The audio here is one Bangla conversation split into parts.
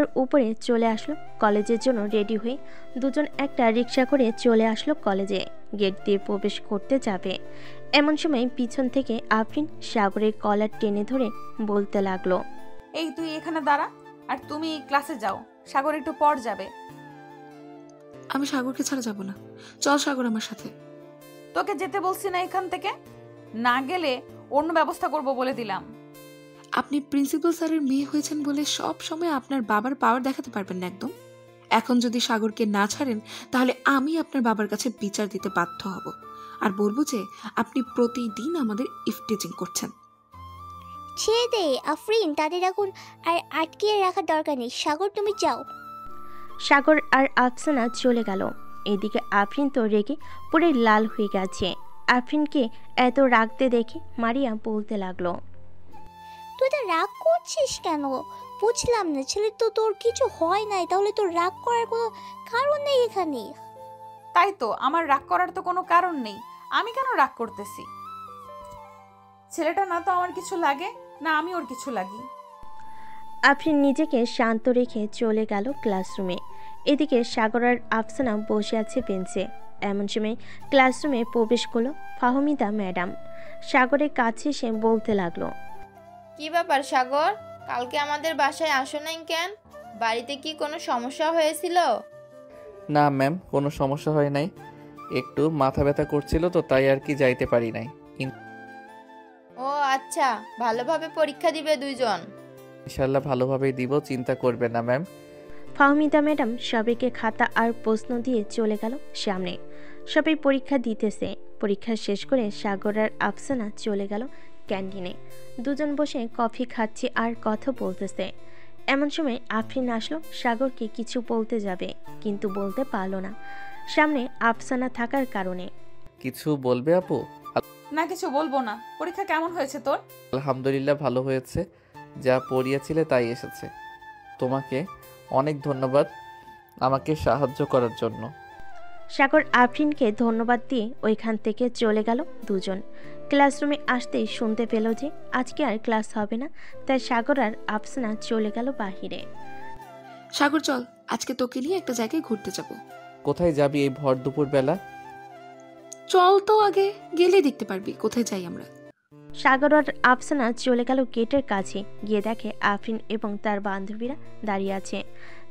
সাগর উপরে চলে আসলো কলেজের জন্য রেডি হয়ে। দুজন একটা রিক্সা করে চলে আসলো কলেজে। গেট দিয়ে প্রবেশ করতে যাবে এমন সময় পিছন থেকে আফরিন সাগরের কলার টেনে ধরে বলতে লাগলো, এই তুই এখানে দাঁড়া, আর তুমি ক্লাসে যাও, সাগর একটু পর যাবে। আমি সাগরকে ছাড়া যাব না, চল সাগর আমার সাথে। তোকে যেতে বলছি না এখান থেকে? না গেলে অন্য ব্যবস্থা করব বলে দিলাম। আপনি প্রিন্সিপাল স্যারের মেয়ে হয়েছেন বলে সব সময় আপনার বাবার পাওয়ার দেখাতে পারবেন না একদম। এখন যদি সাগরকে না ছাড়েন তাহলে আমি আপনার বাবার কাছে বিচার দিতে বাধ্য হব, আর বলবো যে আপনি প্রতিদিন আমাদের ইফটিজিং করছেন। ছেড়ে দে আফরিন, তাদের এখন আর আটকিয়ে রাখার দরকার নেই। সাগর তুমি যাও। সাগর আর আফসানা চলে গেল। এদিকে আফরিন তো রেগে পুরো লাল হয়ে গেছে। আফরিনকে এত রাগতে দেখে মারিয়া বলতে লাগলো, তুই তো রাগ করছিস কেন? বুঝলাম না, ছেলে তো তোর কিছু হয় নাই, তাহলে তোর রাগ করার কোনো কারণ নেই এখানে। তাই তো, আমার রাগ করার তো কোনো কারণ নেই। আমি কেন রাগ করতেছি? ছেলেটা না তো আমার কিছু লাগে, না আমি ওর কিছু লাগি। আফরিন নিজেকে শান্ত রেখে চলে গেল ক্লাসরুমে। এদিকে সাগর আর আফসানা বসে আছে বেঞ্চে। এমন সময় ক্লাসরুমে প্রবেশ করলো ফাহমিদা ম্যাডাম। সাগরের কাছে এসে বলতে লাগলো, কি ব্যাপার সাগর, কালকে আমাদের বাসায় আসো নাই কেন? বাড়িতে কি কোনো সমস্যা হয়েছিল? না ম্যাম, কোনো সমস্যা হয় নাই, একটু মাথা ব্যথা করছিল তো তাই আর কি যাইতে পারি নাই। ও আচ্ছা, ভালোভাবে পরীক্ষা দিবে দুইজন? ইনশাল্লাহ ভালোভাবেই দিব, চিন্তা করবেন না ম্যাম। ফাহমিদা ম্যাডাম সবাইকে খাতা আর প্রশ্ন দিয়ে চলে গেল সামনে। সবাই পরীক্ষা দিতেছে। পরীক্ষা শেষ করে সাগর আর আফসানা চলে গেল ক্যান্টিনে। দুজন বসে কফি খাচ্ছে আর কথা বলতেছে। এমন সময় আফরিন আসলো সাগরকে কিছু বলতে যাবে, কিন্তু বলতে পারলো না সামনে আফসানা থাকার কারণে। কিছু বলবে আপু? না কিছু বলবো না। পরীক্ষা কেমন হয়েছে তোর? আলহামদুলিল্লাহ ভালো হয়েছে, যা পড়িয়েছিলে তাই এসেছে। তোমাকে অনেক ধন্যবাদ আমাকে সাহায্য করার জন্য। সাগর আফরিনকে ধন্যবাদ দিয়ে ওইখান থেকে চলে গেল দুজন। ক্লাসরুমে আসতেই শুনতে পেল যে আজকে আর ক্লাস হবে না, তাই সাগর আর আফসানা চলে গেল বাহিরে। সাগর চল, আজকে তোকে নিয়ে একটা জায়গায় ঘুরতে যাব। কোথায় যাবি এই ভর দুপুর বেলা? চল তো, আগে গেলে দেখতে পারবি কোথায় যাই আমরা। সাগর আর আফসানা চলে গেল গেটের কাছে। গিয়ে দেখে আফরিন এবং তার বান্ধবীরা দাঁড়িয়ে আছে।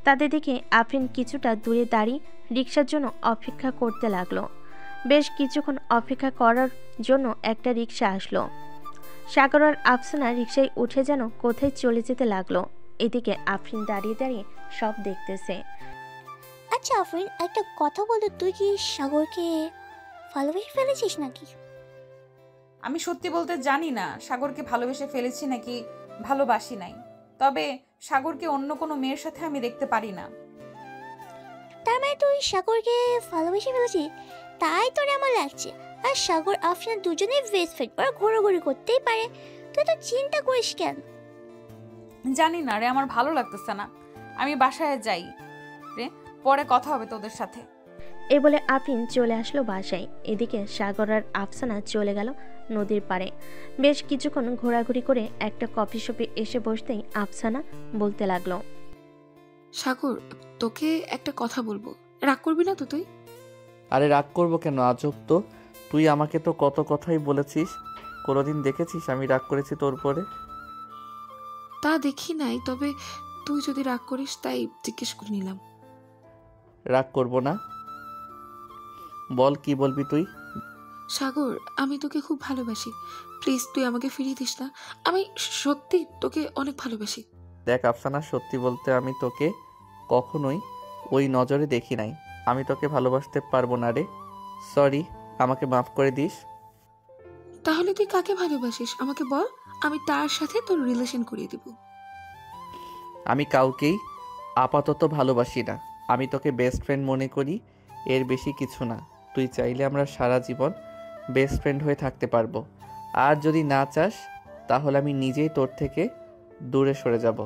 তাদের দেখে আফরিন কিছুটা দূরে দাঁড়িয়ে রিক্সার জন্য অপেক্ষা করতে লাগলো। বেশ কিছুক্ষণ অপেক্ষা করার জন্য একটা রিক্সা আসলো। সাগর আর আফসানা রিক্সায় উঠে যেন কোথায় চলে যেতে লাগলো। এদিকে আফরিন দাঁড়িয়ে দাঁড়িয়ে সব দেখতেছে। আচ্ছা আফরিন, একটা কথা বলো, তুই কি সাগরকে ভালোবেসে ফেলেছিস নাকি? আমি সত্যি বলতে জানি না সাগরকে ভালোবেসে ফেলেছি নাকি ভালোবাসি নাই, তবে সাগরকে অন্য কোনো মেয়ের সাথে আমি দেখতে পারি না। তার মানে তুই সাগরকে ভালোবেসে ফেলেছিস? তাই তোর আমার লাগছে। আর সাগর আফরিন দুজনেই বেস্ট ফ্রেন্ড, ওরা ঘোরাঘুরি করতেই পারে, তুই তো চিন্তা করিস কেন? জানি না রে, আমার ভালো লাগতেছে না। আমি বাসায় যাই রে, পরে কথা হবে তোদের সাথে। এ বলে আফরিন চলে আসলো বাসায়। এদিকে সাগর আর আফসানা চলে গেল নদীর পাড়ে। বেশ কিছুক্ষণ ঘোরাঘুরি করে একটা কফি শপে এসে বসতেই আফসানা বলতে লাগলো, সাগর তোকে একটা কথা বলবো, রাগ করবি না তো তুই? আরে রাগ করবো কেন, আজব তো। তুই আমাকে তো কত কথাই বলেছিস, কোনোদিন দেখেছিস আমি রাগ করেছি তোর পরে? তা দেখি নাই, তবে তুই যদি রাগ করিস তাই জিজ্ঞেস করে নিলাম। রাগ করব না, বল কি বলবি তুই? সাগর আমি তোকে খুব ভালোবাসি, প্লিজ তুই আমাকে ফিরিয়ে দিস না। আমি সত্যি তোকে অনেক ভালোবাসি। দেখ আফসানা, সত্যি বলতে আমি তোকে কখনোই ওই নজরে দেখি নাই। আমি তোকে ভালোবাসতে পারবো না রে, সরি, আমাকে মাফ করে দিস। তাহলে তুই কাকে ভালোবাসিস আমাকে বল, আমি তার সাথে তোর রিলেশন করিয়ে দিব। আমি কাউকেই আপাতত ভালোবাসি না, আমি তোকে বেস্ট ফ্রেন্ড মনে করি, এর বেশি কিছু না। তুই চাইলে আমরা সারা জীবন বেস্ট ফ্রেন্ড হয়ে থাকতে পারবো, আর যদি না চাস তাহলে আমি নিজেই তোর থেকে দূরে সরে যাব।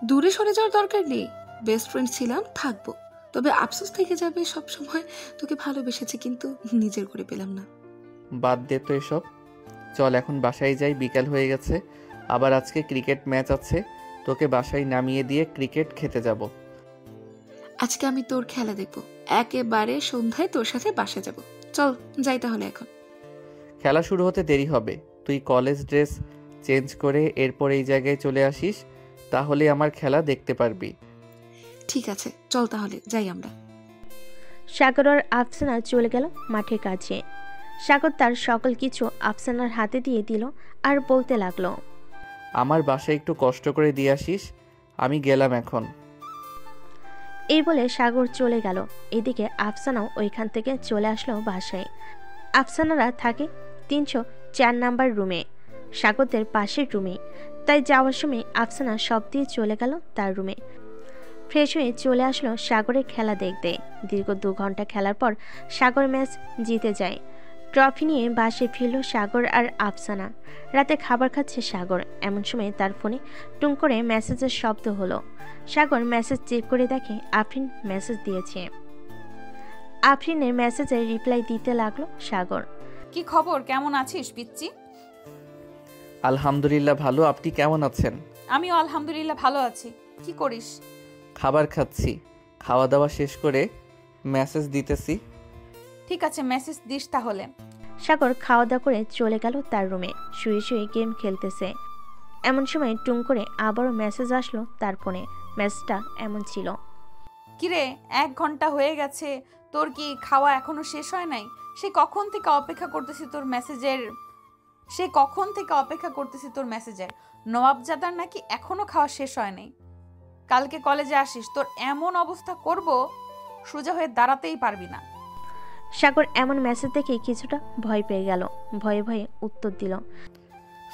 দূরে সরে যাওয়ার দরকার নেই, বেস্ট ফ্রেন্ড ছিলাম, থাকবো, তবে আফসোস থেকে যাবে সব সময়। তোকে ভালোবেসেছি কিন্তু নিজের করে পেলাম না। বাদ দে তো এসব, চল এখন বাসায় যাই, বিকাল হয়ে গেছে, আবার আজকে ক্রিকেট ম্যাচ আছে, তোকে বাসায় নামিয়ে দিয়ে ক্রিকেট খেতে যাব। আজকে আমি তোর খেলা দেখব, একেবারে সন্ধ্যায় তোর সাথে বাসা যাব। চল যাই তাহলে এখন। খেলা শুরু হতে দেরি হবে, তুই কলেজ ড্রেস চেঞ্জ করে এরপর এই জায়গায় চলে আসিস, তাহলে আমার খেলা দেখতে পারবি। ঠিক আছে, চল তাহলে যাই আমরা। সাগর আর আফসানা চলে গেল মাঠের কাছে। সাগর তার সকল কিছু আফসানার হাতে দিয়ে দিল আর বলতে লাগলো, আমার বাসায় একটু কষ্ট করে দিয়ে আসিস, আমি গেলাম এখন। এই বলে সাগর চলে গেল। এদিকে আফসানাও ওইখান থেকে চলে আসলো বাসায়। আফসানারা থাকে 304 নাম্বার রুমে, সাগরদের পাশের রুমে। তাই যাওয়ার সময় আফসানা সব দিয়ে চলে গেল তার রুমে। ফ্রেশ হয়ে চলে আসলো সাগরের খেলা দেখতে। দীর্ঘ 2 ঘন্টা খেলার পর সাগর ম্যাচ জিতে যায়। ট্রফি নিয়ে বাসে ফিরল সাগর আর আফসানা। রাতে খাবার খাচ্ছে সাগর, এমন সময় তার ফোনে টুং করে মেসেজের শব্দ হলো। সাগর মেসেজ চেক করে দেখে আফরিন মেসেজ দিয়েছে। আফরিনের মেসেজের রিপ্লাই দিতে লাগলো সাগর। কি খবর, কেমন আছিস পিচ্চি? আলহামদুলিল্লাহ ভালো, আপনি কেমন আছেন? আমিও আলহামদুলিল্লাহ ভালো আছি। কি করিস? খাবার খাচ্ছি, খাওয়া দাওয়া শেষ করে মেসেজ দিতেছি। ঠিক আছে, মেসেজ দিস তাহলে। সাগর খাওয়া দাওয়া করে চলে গেল তার রুমে। শুয়ে শুয়ে গেম খেলতেছে। এমন সময় টুং করে আবারও মেসেজ আসলো তার ফোনে। মেসেজটা এমন ছিল, কিরে 1 ঘন্টা হয়ে গেছে, তোর কি খাওয়া এখনো শেষ হয় নাই? সে কখন থেকে অপেক্ষা করতেছি তোর মেসেজের। নবাবজাদার নাকি এখনো খাওয়া শেষ হয় নাই। কালকে কলেজে আসিস, তোর এমন অবস্থা করব সোজা হয়ে দাঁড়াতেই পারবি না। সাগর এমন মেসেজ দেখে কিছুটা ভয় পেয়ে গেল। ভয়ে ভয়ে উত্তর দিল,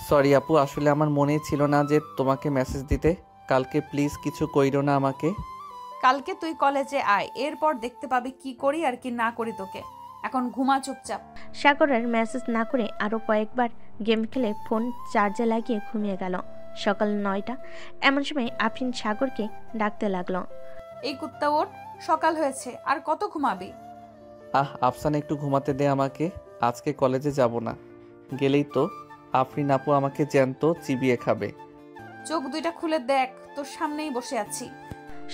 সরি আপু, আসলে আমার মনেই ছিল না যে তোমাকে মেসেজ দিতে। কালকে প্লিজ কিছু কইরো না আমাকে। কালকে তুই কলেজে আয়, এরপর দেখতে পাবি কি করি আর কি না করি তোকে। এখন ঘুমা চুপচাপ। সাগর আর মেসেজ না করে আরও কয়েকবার গেম খেলে ফোন চার্জে লাগিয়ে ঘুমিয়ে গেল। সকাল 9টা। এমন সময় আফরিন সাগরকে ডাকতে লাগলো, এই কুত্তা ওঠ, সকাল হয়েছে, আর কত ঘুমাবি? আফসানা একটু ঘুমাতে দে আমাকে, আজকে কলেজে যাব না। গেলেই তো আফরিন আপু আমাকে জ্যান্ত চিবিয়ে খাবে। চোখ দুইটা খুলে দেখ, তোর সামনেই বসে আছি।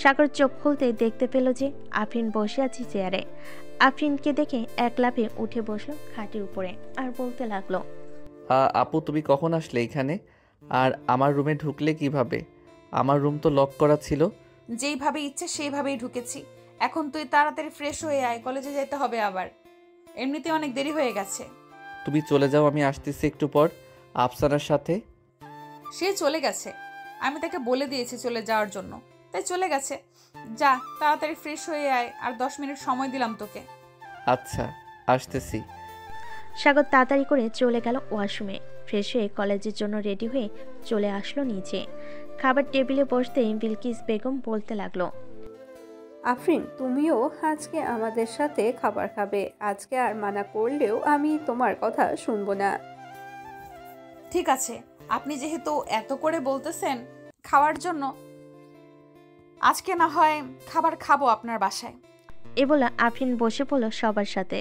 সাগর চোখ খুলতে দেখতে পেল যে আফরিন বসে আছে চেয়ারে। আফরিনকে দেখে এক লাফে উঠে বসলো খাটের উপরে আর বলতে লাগলো, আপু তুমি কখন আসলে এখানে? আর আমার রুমে ঢুকলে কিভাবে? আমার রুম তো লক করা ছিল। যেইভাবে ইচ্ছে সেইভাবেই ঢুকেছি। এখন তুই তাড়াতাড়ি ফ্রেশ হয়ে আয়, কলেজে যেতে হবে আবার। এমনিতে অনেক দেরি হয়ে গেছে। তুমি চলে যাও, আমি আসতেছি একটু পর আফসানার সাথে। সে চলে গেছে, আমি তাকে বলে দিয়েছি চলে যাওয়ার জন্য, তাই চলে গেছে। যা তাড়াতাড়ি ফ্রেশ হয়ে আয়, আর 10 মিনিট সময় দিলাম তোকে। আচ্ছা আসতেছি। সাগর তাড়াতাড়ি করে চলে গেল ওয়াশরুমে। ফ্রেশ হয়ে কলেজের জন্য রেডি হয়ে চলে আসলো নিচে। খাবার টেবিলে বসতেই বিলকিস বেগম বলতে লাগলো, আফরিন, তুমিও আজকে আমাদের সাথে খাবার খাবে। আজকে আর মানা করলেও আমি তোমার কথা শুনবো না। ঠিক আছে, আপনি যেহেতু এত করে বলতেছেন খাওয়ার জন্য, আজকে না হয় খাবার খাবো আপনার বাসায়। এ বলে আফরিন বসে পড়ল সবার সাথে।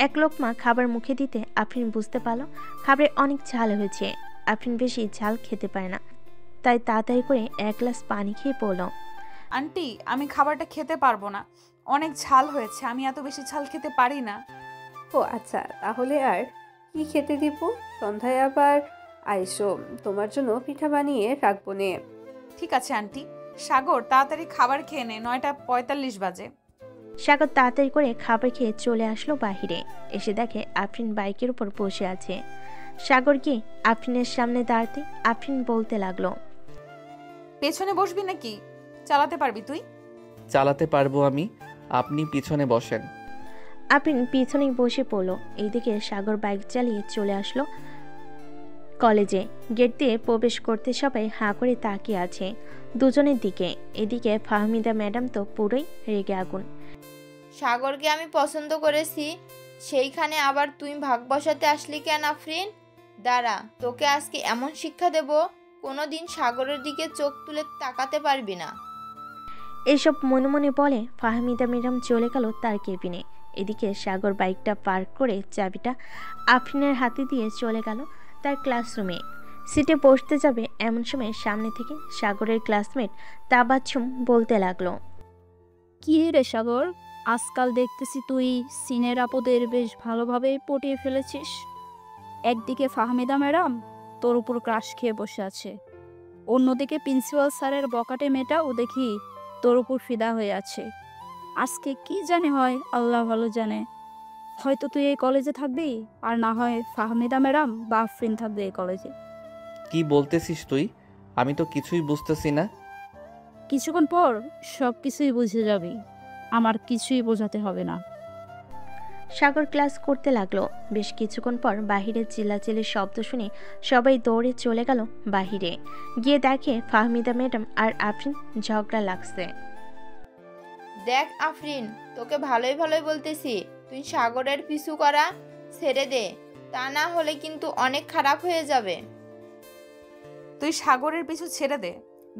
এক লোকমা খাবার মুখে দিতে আফরিন বুঝতে পারল খাবারে অনেক ঝাল হয়েছে। আফরিন বেশি ঝাল খেতে পারে না, তাই তাড়াতাড়ি করে 1 গ্লাস পানি খেয়ে পড়ল, আন্টি আমি খাবারটা খেতে পারবো না, অনেক ঝাল হয়েছে, আমি এত বেশি ঝাল খেতে পারি না। ও আচ্ছা, তাহলে আর কি খেতে দিব? সন্ধ্যায় আবার আইসো, তোমার জন্য পিঠা বানিয়ে রাখবো নে। ঠিক আছে আন্টি। সাগর তাড়াতাড়ি খাবার খেয়ে নে, 9:45 বাজে। সাগর তাড়াতাড়ি করে খাবার খেয়ে চলে আসলো বাহিরে। এসে দেখে আফরিন বাইকের উপর বসে আছে। সাগর কি আফরিনের সামনে দাঁড়াতে আফরিন বলতে লাগলো, পেছনে বসবি নাকি? চালাতে পারবি তুই? চালাতে পারবো আমি, আপনি পিছনে বসেন। আফরিন পিছনেই বসে পড়লো। এইদিকে সাগর বাইক চালিয়ে চলে আসলো কলেজে। গেট দিয়ে প্রবেশ করতে সবাই হাঁ করে তাকিয়ে আছে দুজনের দিকে। এদিকে ফাহমিদা ম্যাডাম তো পুরোই রেগে আগুন। সাগরকে আমি পছন্দ করেছি, সেইখানে আবার তুই ভাগ বসাতে আসলি কেন আফরিন? দাঁড়া, তোকে আজকে এমন শিক্ষা দেব, কোনোদিন সাগরের দিকে চোখ তুলে তাকাতে পারবি না। এইসব মনে মনে বলে ফাহমিদা ম্যাডাম চলে গেল তার কেবিনে। এদিকে সাগর বাইকটা পার্ক করে চাবিটা আফরিনের হাতে দিয়ে চলে গেল তার ক্লাসরুমে। সিটে বসতে যাবে এমন সময় সামনে থেকে সাগরের ক্লাসমেট তাবাচ্ছুম বলতে লাগলো, কি রে সাগর, আজকাল দেখতেছি তুই সিনের আপদের বেশ ভালোভাবে পটিয়ে ফেলেছিস। একদিকে ফাহমিদা ম্যাডাম তোর উপর ক্রাশ খেয়ে বসে আছে, অন্যদিকে প্রিন্সিপাল স্যারের বকাটে মেয়েটাও দেখি তোর উপর ফিদা হয়ে আছে। আজকে কি জানে হয়, আল্লাহ ভালো জানে। হয়তো তুই এই কলেজে থাকবি, আর না হয় ফাহমিদা ম্যাডাম বা আফরিন থাকবে এই কলেজে। কি বলতেছিস তুই? আমি তো কিছুই বুঝতেছি না। কিছুক্ষণ পর সব কিছুই বুঝে যাবি, আমার কিছুই বোঝাতে হবে না। সাগর ক্লাস করতে লাগলো। বেশ কিছুক্ষণ পর বাহিরে চিল্লাচিল্লির শব্দ শুনে সবাই দৌড়ে চলে গেল বাহিরে। গিয়ে দেখে ফাহমিদা ম্যাডাম আর আফরিন ঝগড়া লাগছে। দেখ আফরিন, তোকে ভালোই ভালোই বলতেছি, তুই সাগরের পিছু করা ছেড়ে দে, তা না হলে কিন্তু অনেক খারাপ হয়ে যাবে। তুই সাগরের পিছু ছেড়ে দে।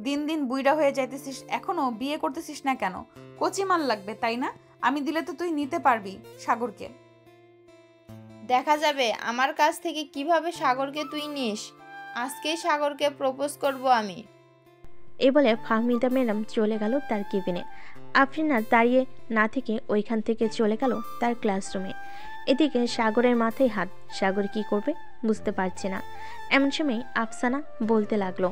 দিন দিন বুইড়া হয়ে যাইতেছিস, এখনো বিয়ে করতেছিস না কেন? কচি মাল লাগবে তাই না? আমি দিলে তো তুই নিতে পারবি সাগরকে। দেখা যাবে আমার কাছ থেকে কিভাবে সাগরকে তুই নিস। আজকেই সাগরকে প্রপোজ করব আমি। এ বলে ফাহমিদা ম্যাডাম চলে গেল তার কেবিনে। আফরিন আর দাঁড়িয়ে না থেকে ওইখান থেকে চলে গেল তার ক্লাসরুমে। এদিকে সাগরের মাথায় হাত। সাগর কি করবে বুঝতে পারছে না। এমন সময় আফসানা বলতে লাগলো,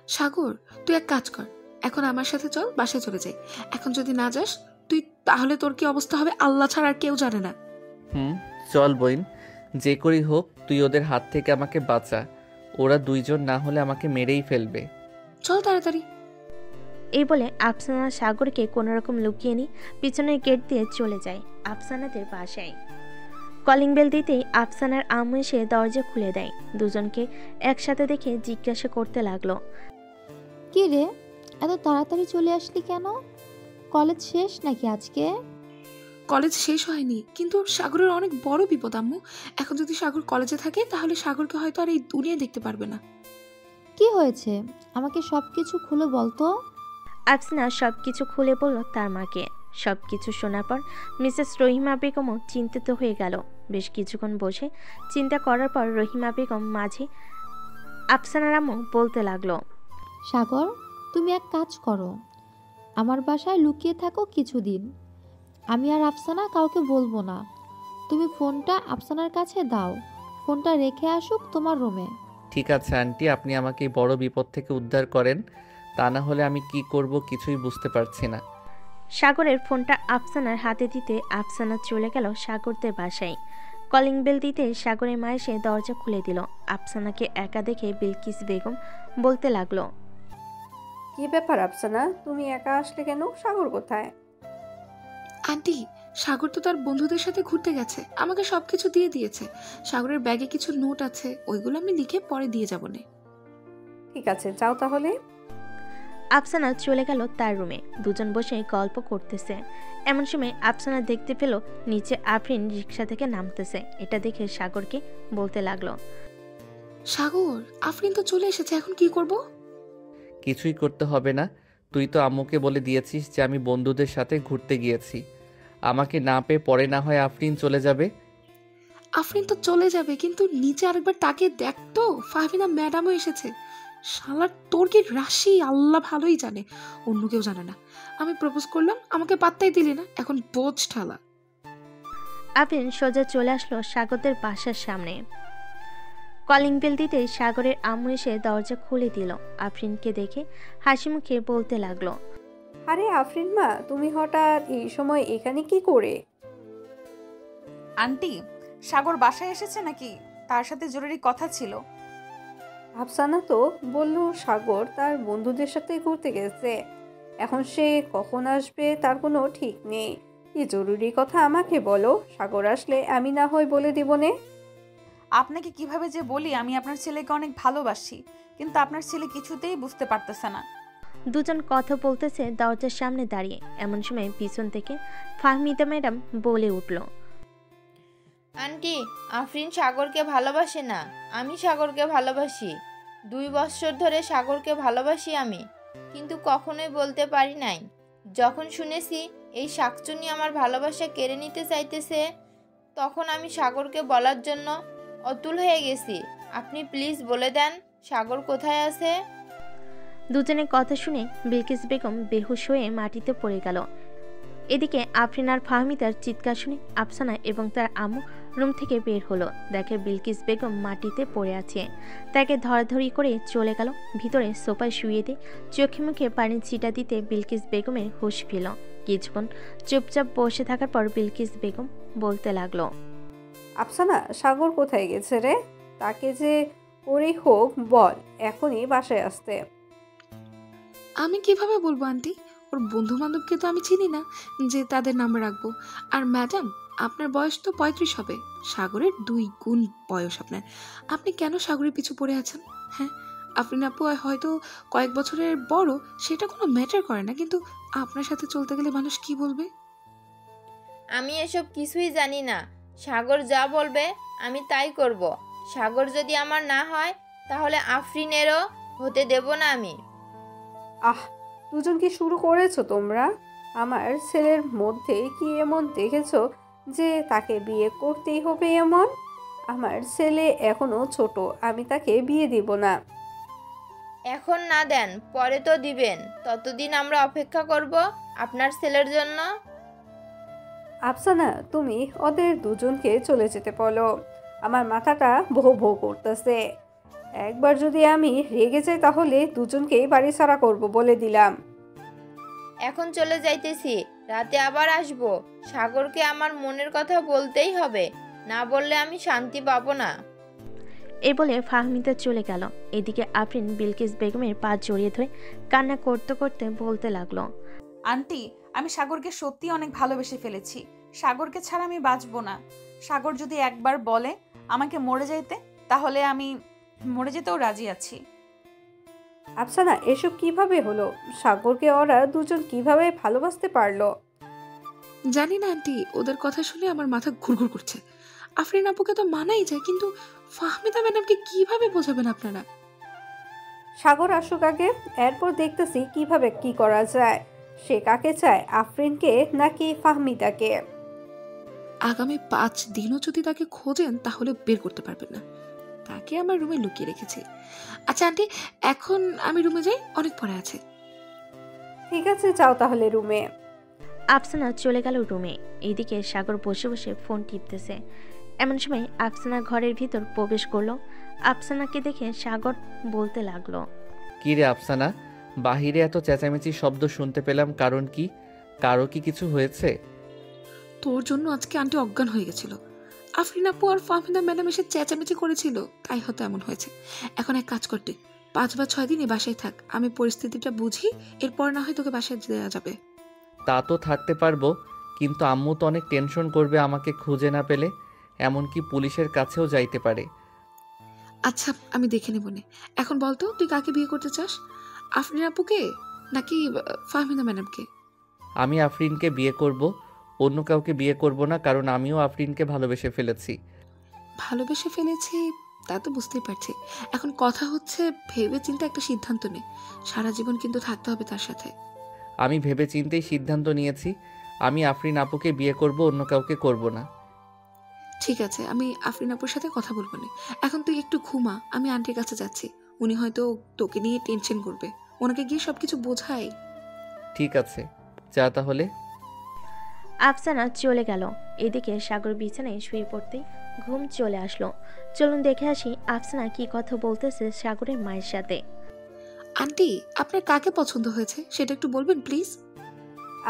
সাগর, তুই এক কাজ কর, এখন আমার সাথে চল, বাসায় চলে যাই। এখন যদি না যাস তুই, তাহলে তোর কি অবস্থা হবে আল্লাহ ছাড়া আর কেউ জানে না। চল বইন, যে করি হোক তুই ওদের হাত থেকে আমাকে বাঁচা। ওরা দুইজন না হলে আমাকে মেরেই ফেলবে। চল তাড়াতাড়ি। এই বলে আফসানা সাগরকে কোনোরকম লুকিয়ে নিয়ে পিছনের গেট দিয়ে চলে যায় আফসানাদের বাসায়। কলিং বেল দিতেই আফসানার আম্মু এসে দরজা খুলে দেয়। দুজনকে একসাথে দেখে জিজ্ঞাসা করতে লাগলো, কি রে, এত তাড়াতাড়ি চলে আসলি কেন? কলেজ শেষ নাকি আজকে? কলেজ শেষ হয়নি, কিন্তু সাগরের অনেক বড় বিপদ আম্মু। এখন যদি সাগর কলেজে থাকে তাহলে সাগরকে হয়তো আর এই দুনিয়া দেখতে পারবে না। কি হয়েছে আমাকে সব কিছু খুলে বলতো। আফসানা সবকিছু খুলে বলল তার মাকে। সবকিছু শোনার পর মিসেস রহিমা বেগমও চিন্তিত হয়ে গেল। বেশ কিছুক্ষণ বসে চিন্তা করার পর রহিমা বেগম মাঝে আফসানার আম্মু বলতে লাগলো, সাগর, তুমি এক কাজ করো, আমার বাসায় লুকিয়ে থাকো কিছুদিন। আমি আর আফসানা কাউকে বলবো না। তুমি ফোনটা আফসানার কাছে দাও, ফোনটা রেখে আসুক তোমার রুমে। ঠিক আছে আন্টি, আপনি আমাকে এই বড় বিপদ থেকে উদ্ধার করেন, তা না হলে আমি কি করব কিছুই বুঝতে পারছি না। সাগরের ফোনটা আফসানার হাতে দিতে আফসানা চলে গেল সাগরদের বাসায়। কলিং বেল দিতে সাগরের মা এসে দরজা খুলে দিল। আফসানাকে একা দেখে বিলকিস বেগম বলতে লাগলো, কি ব্যাপার আফসানা, তুমি একা আসলে কেন? সাগর কোথায়? আন্টি, সাগর তো তার বন্ধুদের সাথে ঘুরতে গেছে, আমাকে সবকিছু দিয়ে দিয়েছে। সাগরের ব্যাগে কিছু নোট আছে, ওইগুলো আমি লিখে পরে দিয়ে যাবো না। ঠিক আছে, যাও তাহলে। আফসানা চলে গেল তার রুমে। দুজন বসে গল্প করতেছে। এমন সময় আফসানা দেখতে পেল নিচে আফরিন রিক্সা থেকে নামতেছে। এটা দেখে সাগরকে বলতে লাগলো, সাগর, আফরিন তো চলে এসেছে, এখন কি করব? কিছুই করতে হবে না, তুই তো আম্মুকে বলে দিয়েছিস যে আমি বন্ধুদের সাথে ঘুরতে গিয়েছি। আমাকে না পেয়ে পরে না হয় আফরিন চলে যাবে। আফরিন তো চলে যাবে, কিন্তু নিচে আরেকবার তাকে দেখ তো, ফাহমিনা ম্যাডামও এসেছে। শালার তোর কি রাশি আল্লাহ ভালোই জানে, অন্য কেউ জানে না। আমি প্রপোজ করলাম, আমাকে পাত্তাই দিলি না, এখন বোঝ ঠালা। আফরিন সোজা চলে আসলো সাগরদের বাসার সামনে। কলিং বেল দিতেই সাগরের আম্মু এসে দরজা খুলে দিল। আফরিনকে দেখে হাসি মুখে বলতে লাগলো, আরে আফরিন মা, তুমি হঠাৎ এই সময় এখানে কি করে? আন্টি, সাগর বাসায় এসেছে নাকি? তার সাথে জরুরি কথা ছিল। আফসানা তো বলল সাগর তার বন্ধুদের সাথে ঘুরতে গেছে। এখন সে কখন আসবে তার কোনো ঠিক নেই। কি জরুরি কথা আমাকে বলো, সাগর আসলে আমি না হয় বলে দিব নে। আপনাকে কিভাবে যে বলি, আমি আপনার ছেলেকে অনেক ভালোবাসি, কিন্তু আপনার ছেলে কিছুতেই বুঝতে পারতেছে না। দুজন কথা বলতেছে দরজার সামনে দাঁড়িয়ে। এমন সময় পিছন থেকে ফাহমিদা ম্যাডাম বলে উঠল, আন্টি, আফরিন সাগরকে ভালোবাসে না, আমি সাগরকে ভালোবাসি। 2 বছর ধরে সাগরকে ভালোবাসি আমি, কিন্তু কখনোই বলতে পারি নাই। যখন শুনেছি এই শাকচুনি আমার ভালোবাসা কেড়ে নিতে চাইতেছে, তখন আমি সাগরকে বলার জন্য অতুল হয়ে গেছি। আপনি প্লিজ বলে দেন সাগর কোথায় আছে? দুজনের কথা শুনে বিলকিস বেগম বেহুশ হয়ে মাটিতে পড়ে গেল। এদিকে আফরিন আর ফাহমিদার চিৎকার শুনে আফসানা এবং তার আম্মু রুম থেকে বের হলো। দেখে বিলকিস বেগম মাটিতে পড়ে আছে। তাকে ধরাধরি করে চলে গেল ভিতরে সোফায় শুয়ে দিয়ে চোখে মুখে পানি ছিটা দিতে বিলকিস বেগমের হুঁশ ফিরল। কিছুক্ষণ চুপচাপ বসে থাকার পর বিলকিস বেগম বলতে লাগলো, আফসানা, সাগর কোথায় গেছে রে? তাকে যে করেই হোক বল এখনই বাসায় আসতে। আমি কিভাবে বলবো আন্টি? ওর বন্ধু বান্ধবকে তো আমি চিনি না যে তাদের নাম্বার রাখবো। আর ম্যাডাম, আপনার বয়স তো 35 হবে, সাগরের 2 গুণ বয়স আপনার। আপনি কেন সাগরের পিছু পড়ে আছেন? হ্যাঁ, আফরিন আপু হয়তো কয়েক বছরের বড়, সেটা কোনো ম্যাটার করে না, কিন্তু আপনার সাথে চলতে গেলে মানুষ কি বলবে? আমি এসব কিছুই জানি না। সাগর যা বলবে আমি তাই করব। সাগর যদি আমার না হয় তাহলে আফরিনেরও হতে দেব না আমি। আহ, দুজন কি শুরু করেছো তোমরা? আমার ছেলের মধ্যে কি এমন দেখেছো যে তাকে বিয়ে করতেই হবে এমন? আমার ছেলে এখনো ছোট, আমি তাকে বিয়ে দিব না। এখন না দেন, পরে তো দিবেন। ততদিন আমরা অপেক্ষা করব আপনার ছেলের জন্য। আফসানা, তুমি ওদের দুজনকে চলে যেতে বলো। আমার মাথাটা ভো ভো করতেছে। একবার যদি আমি রেগে যাই তাহলে দুজনকেই বাড়ি ছাড়া করব, বলে দিলাম। এখন চলে যাইতেছি, রাতে আবার আসব। সাগরকে আমার মনের কথা বলতেই হবে, না বললে আমি শান্তি পাবো না। এই বলে ফাহমিদা চলে গেল। এদিকে আফরিন বিলকিস বেগমের পা জড়িয়ে ধরে কান্না করতে করতে বলতে লাগলো, আন্টি, আমি সাগরকে সত্যি অনেক ভালোবেসে ফেলেছি। সাগরকে ছাড়া আমি বাঁচবো না। সাগর যদি একবার বলে আমাকে মরে যাইতে, তাহলে আমি মরে যেতেও রাজি আছি। আফসানা, এসব কিভাবে হলো? সাগরকে ওরা দুজন কিভাবে ভালোবাসতে পারলো? জানি না আন্টি, ওদের কথা শুনে আমার মাথা ঘুরঘুর করছে। আফরিন আপুকে তো মানাই যায়, কিন্তু ফাহমিদা ম্যাডামকে কিভাবে বোঝাবেন আপনারা? সাগর আসুক আগে, এরপর দেখতেছি কিভাবে কি করা যায়। সে কাকে চায়, আফরিনকে নাকি ফাহমিদাকে? আগামী 5 দিনও যদি তাকে খোঁজেন তাহলে বের করতে পারবেন না। তাকে আমার রুমে লুকিয়ে রেখেছি। আচ্ছা আন্টি, এখন আমি রুমে যাই, অনেক পরে আছে। ঠিক আছে, যাও তাহলে রুমে। আফসানা চলে গেল রুমে। এইদিকে সাগর বসে বসে ফোন টিপতেছে। এমন সময় আফসানা ঘরের ভিতর প্রবেশ করলো। আফসানাকে দেখে সাগর বলতে লাগলো, কি রে আফসানা, বাহিরে এত চেঁচামেচি শব্দ শুনতে পেলাম, কারণ কি? কারো কি কিছু হয়েছে? তোর জন্য আজকে আন্টি অজ্ঞান হয়ে গেছিল। আফরিন আপু আর ফাহমিদা ম্যাডাম এসে চেঁচামেচি করেছিল, তাই হয়তো এমন হয়েছে। এখন এক কাজ করতে, 5 বা 6 দিন এই বাসায় থাক, আমি পরিস্থিতিটা বুঝি, এরপর না হয় তোকে বাসায় দেওয়া যাবে। তা তো থাকতে পারবো, কিন্তু আম্মু তো অনেক টেনশন করবে আমাকে খুঁজে না পেলে। এমনকি পুলিশের কাছেও যাইতে পারে। আচ্ছা, আমি দেখে নেব নে। এখন বলতো, তুই কাকে বিয়ে করতে চাস? আফরিন আপুকে নাকি ফাহমিদা ম্যাডামকে? আমি আফরিনকে বিয়ে করব, অন্য কাউকে বিয়ে করব না, কারণ আমিও আফরিনকে ভালোবেসে ফেলেছি। ভালোবেসে ফেলেছি তা তো বুঝতেই পারছি। এখন কথা হচ্ছে ভেবে চিন্তে একটা সিদ্ধান্ত নে, সারা জীবন কিন্তু থাকতে হবে তার সাথে। আমি ভেবেচিন্তেই সিদ্ধান্ত নিয়েছি, আমি আফরিন আপুকে বিয়ে করব, অন্য কাউকে করব না। ঠিক আছে, আমি আফরিন আপুর সাথে কথা বলবো না। এখন তুই একটু ঘুমা, আমি আন্টির কাছে যাচ্ছি। উনি হয়তো তোকে নিয়ে টেনশন করবে, ওনাকে গিয়ে সবকিছু বোঝাই। ঠিক আছে, যা তাহলে। আফসানা চলে গেল। এদিকে সাগর বিছানায় শুয়ে পড়তেই ঘুম চলে আসলো। চলুন দেখে আসি আফসানা কি কথা বলতেছে সাগরের মায়ের সাথে। আন্টি, আপনার কাকে পছন্দ হয়েছে সেটা একটু বলবেন প্লিজ?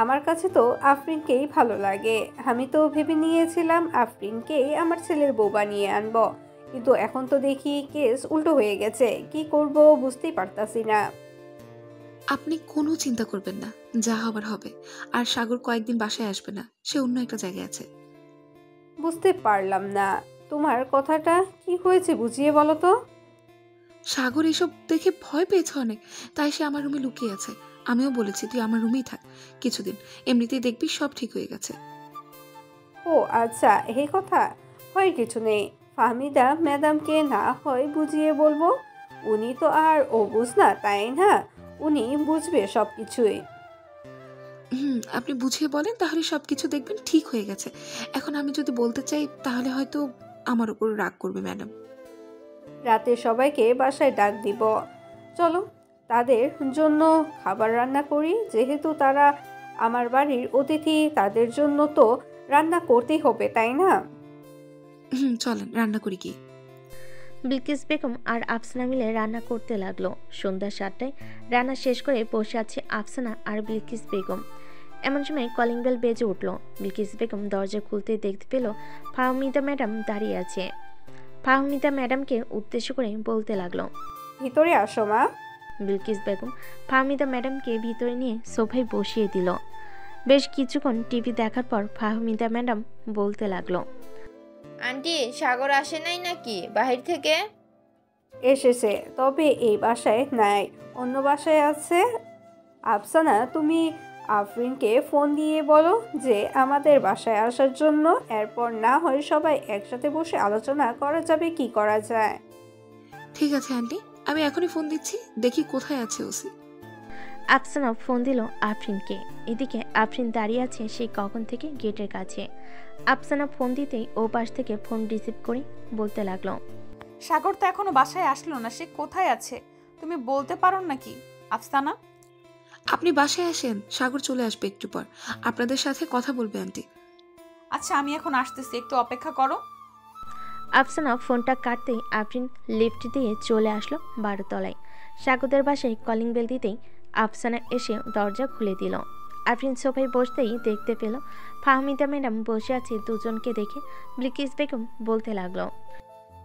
আমার কাছে তো আফরিনকেই ভালো লাগে। আমি তো ভেবে নিয়েছিলাম আফরিনকেই আমার ছেলের বউ বানিয়ে আনবো, কিন্তু এখন তো দেখি কেস উল্টো হয়ে গেছে। কি করব বুঝতেই পারতাছি না। আপনি কোনো চিন্তা করবেন না, যা হবার হবে। আর সাগর কয়েকদিন বাসায় আসবে না, সে অন্য একটা জায়গায় আছে। বুঝতে পারলাম না তোমার কথাটা, কি হয়েছে বুঝিয়ে বলো তো। সাগর এসব দেখে ভয় পেয়েছে অনেক, তাই সে আমার রুমে লুকিয়ে আছে। আমিও বলেছি তুই আমার রুমেই থাক কিছুদিন, এমনিতেই দেখবি সব ঠিক হয়ে গেছে। ও আচ্ছা, এই কথা। হয় কিছু নেই, ফাহমিদা ম্যাডামকে না হয় বুঝিয়ে বলবো। উনি তো আর অবুঝ না, তাই না? উনি বুঝবে সব কিছুই। আপনি বুঝিয়ে বলেন, তাহলে সবকিছু দেখবেন ঠিক হয়ে গেছে। এখন আমি যদি বলতে চাই তাহলে হয়তো আমার উপর রাগ করবে ম্যাডাম। রাতে সবাইকে বাসায় ডাক দিব। চলো তাদের জন্য খাবার রান্না করি, যেহেতু তারা আমার বাড়ির অতিথি, তাদের জন্য তো রান্না করতেই হবে, তাই না? চলেন রান্না করি কি। বিলকিস বেগম আর আফসানা মিলে রান্না করতে লাগলো। সন্ধ্যা 7টায় রান্না শেষ করে বসে আছে আফসানা আর বিলকিস বেগম। এমন সময় কলিং বেল বেজে উঠল। বিলকিস বেগম দরজা খুলতে দেখতে পেল ফাহমিদা ম্যাডাম দাঁড়িয়ে আছে। ফাহমিদা ম্যাডামকে উদ্দেশ্য করে বলতে লাগলো, ভিতরে আসো মা। বিলকিস বেগম ফাহমিদা ম্যাডামকে ভিতরে নিয়ে সোফায় বসিয়ে দিল। বেশ কিছুক্ষণ টিভি দেখার পর ফাহমিদা ম্যাডাম বলতে লাগলো, আন্টি, সাগর আসে নাই নাকি বাহির থেকে? এসেছে, তবে এই বাসায় নাই, অন্য বাসায় আছে। আফসানা, তুমি আফরিনকে ফোন দিয়ে বলো যে আমাদের বাসায় আসার জন্য। এরপর না হয় সবাই একসাথে বসে আলোচনা করা যাবে কি করা যায়। ঠিক আছে আন্টি, আমি এখনই ফোন দিচ্ছি, দেখি কোথায় আছে ওসি। আফসানা ফোন দিল আফরিনকে। এদিকে আফরিন দাঁড়িয়ে আছে সেই কখন থেকে গেটের কাছে। আফসানা ফোন দিতেই ও পাশ থেকে ফোন রিসিভ করে বলতে লাগলো, সাগর তো এখনো বাসায় আসলো না, সে কোথায় আছে তুমি বলতে পারো নাকি আফসানা? আপনি বাসায় আসেন, সাগর চলে আসবে একটু পর, আপনাদের সাথে কথা বলবে আন্টি। আচ্ছা, আমি এখন আসতেছি, একটু অপেক্ষা করো। আফসানা ফোনটা কাটতেই আফরিন লিফট দিয়ে চলে আসলো 12 তলায়। সাগরদের বাসায় কলিং বেল দিতেই আফসানা এসে দরজা খুলে দিল। আফরিন সোফায় বসতেই দেখতে পেল ফাহমিদা ম্যাডাম বসে আছে। দুজনকে দেখে বিলকিস বেগম বলতে লাগলো,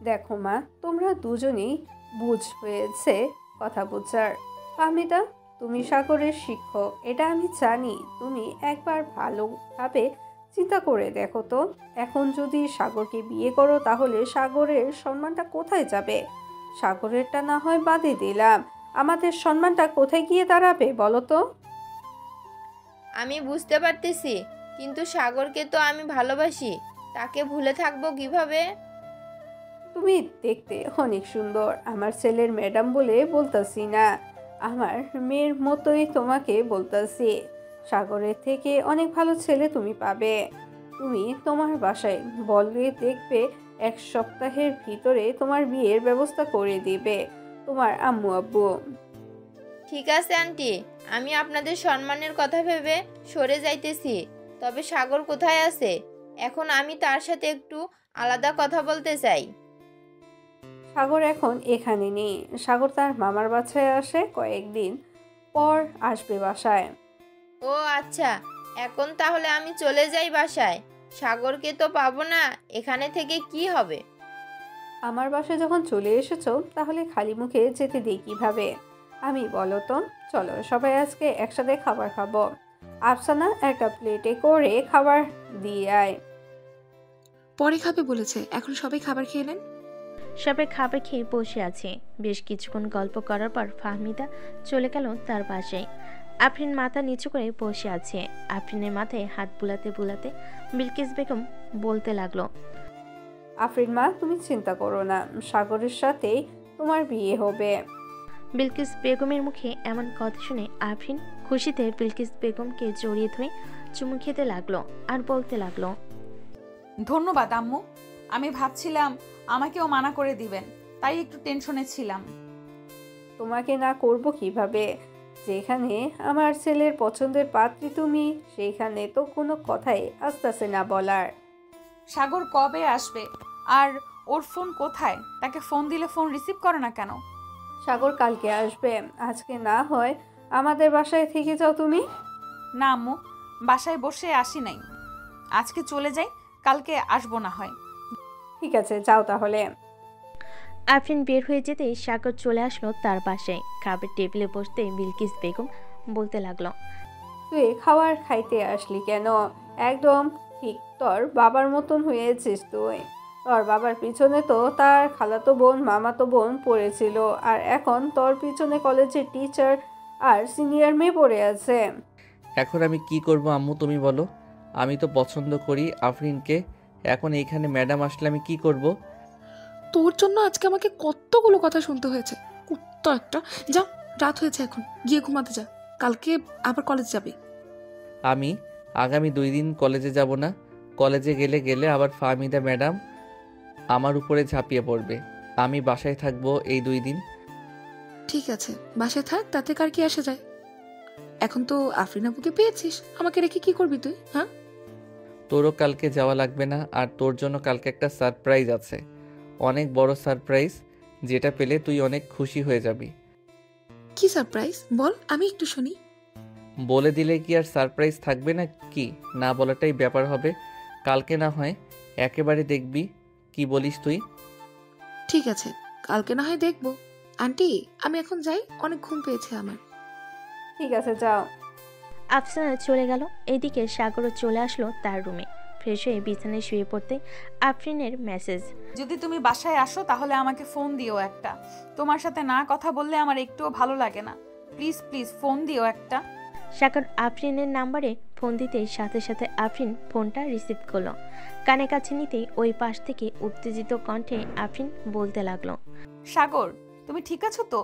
দেখো মা, তোমরা দুজনেই বুঝ হয়েছে কথা বোঝার। ফাহমিদা, তুমি সাগরের শিক্ষক, এটা আমি জানি। তুমি একবার ভালোভাবে চিন্তা করে দেখো তো, এখন যদি সাগরকে বিয়ে করো তাহলে সাগরের সম্মানটা কোথায় যাবে? সাগরেরটা না হয় বাদে দিলাম, আমাদের সম্মানটা কোথায় গিয়ে দাঁড়াবে বলো তো? আমি বুঝতে পারতেছি, কিন্তু সাগরকে তো আমি ভালোবাসি, তাকে ভুলে থাকবো কিভাবে? তুমি দেখতে অনেক সুন্দর, আমার ছেলের ম্যাডাম বলে বলতাছি না, আমার মেয়ের মতোই তোমাকে বলতাছি। সাগরের থেকে অনেক ভালো ছেলে তুমি পাবে। তুমি তোমার বাসায় বললে, দেখবে 1 সপ্তাহের ভিতরে তোমার বিয়ের ব্যবস্থা করে দিবে তোমার আম্মু আব্বু। ঠিক আছে আন্টি, আমি আপনাদের সম্মানের কথা ভেবে সরে যাইতেছি। তবে সাগর কোথায় আছে? এখন আমি তার সাথে একটু আলাদা কথা বলতে চাই। সাগর এখন এখানে নেই, সাগর তার মামার বাসায় আসে, কয়েকদিন পর আসবে বাসায়। ও আচ্ছা, এখন তাহলে আমি চলে যাই বাসায়। সাগরকে তো পাবো না, এখানে থেকে কি হবে? আমার বাসায় যখন চলে এসেছো তাহলে খালি মুখে যেতে দিই কিভাবে? আমি বলো তো, চলো সবাই আজকে একসাথে খাবার খাবো। আফসানা, একটা প্লেটে করে খাবার দিয়ে আয়। পরে খাবে বলেছে, এখন সবাই খাবার খেয়ে নেন। সবাই খাবার খেয়ে বসে আছে। বেশ কিছুক্ষণ গল্প করার পর ফাহমিদা চলে গেল তার বাসায়। আফরিন মাথা নিচু করে বসে আছে। আফরিনের মাথায় হাত বুলাতে বুলাতে বিলকিস বেগম বলতে লাগলো, আফরিন মা, তুমি চিন্তা করো না, সাগরের সাথেই তোমার বিয়ে হবে। বিলকিস বেগমের মুখে এমন কথা শুনে আফরিন খুশিতে বিলকিস বেগমকে জড়িয়ে ধরে চুমু খেতে লাগলো আর বলতে লাগলো, ধন্যবাদ আম্মু, আমি ভাবছিলাম আমাকেও মানা করে দিবেন, তাই একটু টেনশনে ছিলাম। তোমাকে না করব কিভাবে? যেখানে আমার ছেলের পছন্দের পাত্রী তুমি, সেইখানে তো কোনো কথাই আসতেছে না বলার। সাগর কবে আসবে? আর ওর ফোন কোথায়? তাকে ফোন দিলে ফোন রিসিভ করে না কেন? সাগর কালকে আসবে, আজকে না হয় আমাদের বাসায় থেকে যাও তুমি। না আম্মু, বাসায় বসে আসি নাই, আজকে চলে যাই, কালকে আসবো না হয়। ঠিক আছে, যাও তাহলে। আফরিন বের হয়ে যেতেই সাগর চলে আসলো তার বাসায়। খাবার টেবিলে বসতে বিলকিস বেগম বলতে লাগলো, তুই খাবার খাইতে আসলি কেন? একদম ঠিক তোর বাবার মতন হয়েছিস তুই। তোর বাবার পিছনে তো তার খালাতো বোন মামাতো বোন পড়েছিল, আর এখন তোর পিছনে কলেজের টিচার আর সিনিয়র মেয়ে পড়ে আছে। এখন আমি কি করব আম্মু তুমি বলো? আমি তো পছন্দ করি আফরিনকে, এখন এইখানে ম্যাডাম আসলে আমি কি করব? তোর জন্য আজকে আমাকে কতগুলো কথা শুনতে হয়েছে, কুত্তা একটা। যা, রাত হয়েছে, এখন গিয়ে ঘুমাতে যা, কালকে আবার কলেজ যাবে। আমি আগামী 2 দিন কলেজে যাব না। কলেজে গেলে আবার ফাহমিদা ম্যাডাম আমার উপরে ঝাঁপিয়ে পড়বে। আমি বাসায় থাকবো এই 2 দিন। ঠিক আছে, বাসায় থাক, তাতে কার কি আসে যায়। এখন তো আফরিন আপুকে পেয়েছিস, আমাকে রেখে কি করবি তুই? হ্যাঁ, তোরও কালকে যাওয়া লাগবে না, আর তোর জন্য কালকে একটা সারপ্রাইজ আছে, অনেক বড় সারপ্রাইজ, যেটা পেলে তুই অনেক খুশি হয়ে যাবি। কি সারপ্রাইজ বল, আমি একটু শুনি। বলে দিলে কি আর সারপ্রাইজ থাকবে না কি? না বলাটাই ব্যাপার হবে। কালকে না হয় একেবারে দেখবি। কি বলিস তুই? ঠিক আছে, কালকে না হয় দেখবো। আন্টি, আমি এখন যাই, অনেক ঘুম পেয়েছে আমার। ঠিক আছে, যাও। আফসানা চলে গেল। এদিকে সাগরও চলে আসলো তার রুমে। ফ্রেশ হয়ে বিছানায় শুয়ে পড়তে আফরিনের মেসেজ। যদি তুমি বাসায় আসো তাহলে আমাকে ফোন দিও একটা। তোমার সাথে না কথা বললে আমার একটুও ভালো লাগে না। প্লিজ প্লিজ ফোন দিও একটা। সাগর আফরিনের নাম্বারে ফোন দিতেই সাথে সাথে আফরিন ফোনটা রিসিভ করলো। কানে কাছে নিতেই ওই পাশ থেকে উত্তেজিত কণ্ঠে আফরিন বলতে লাগলো, সাগর, তুমি ঠিক আছো তো?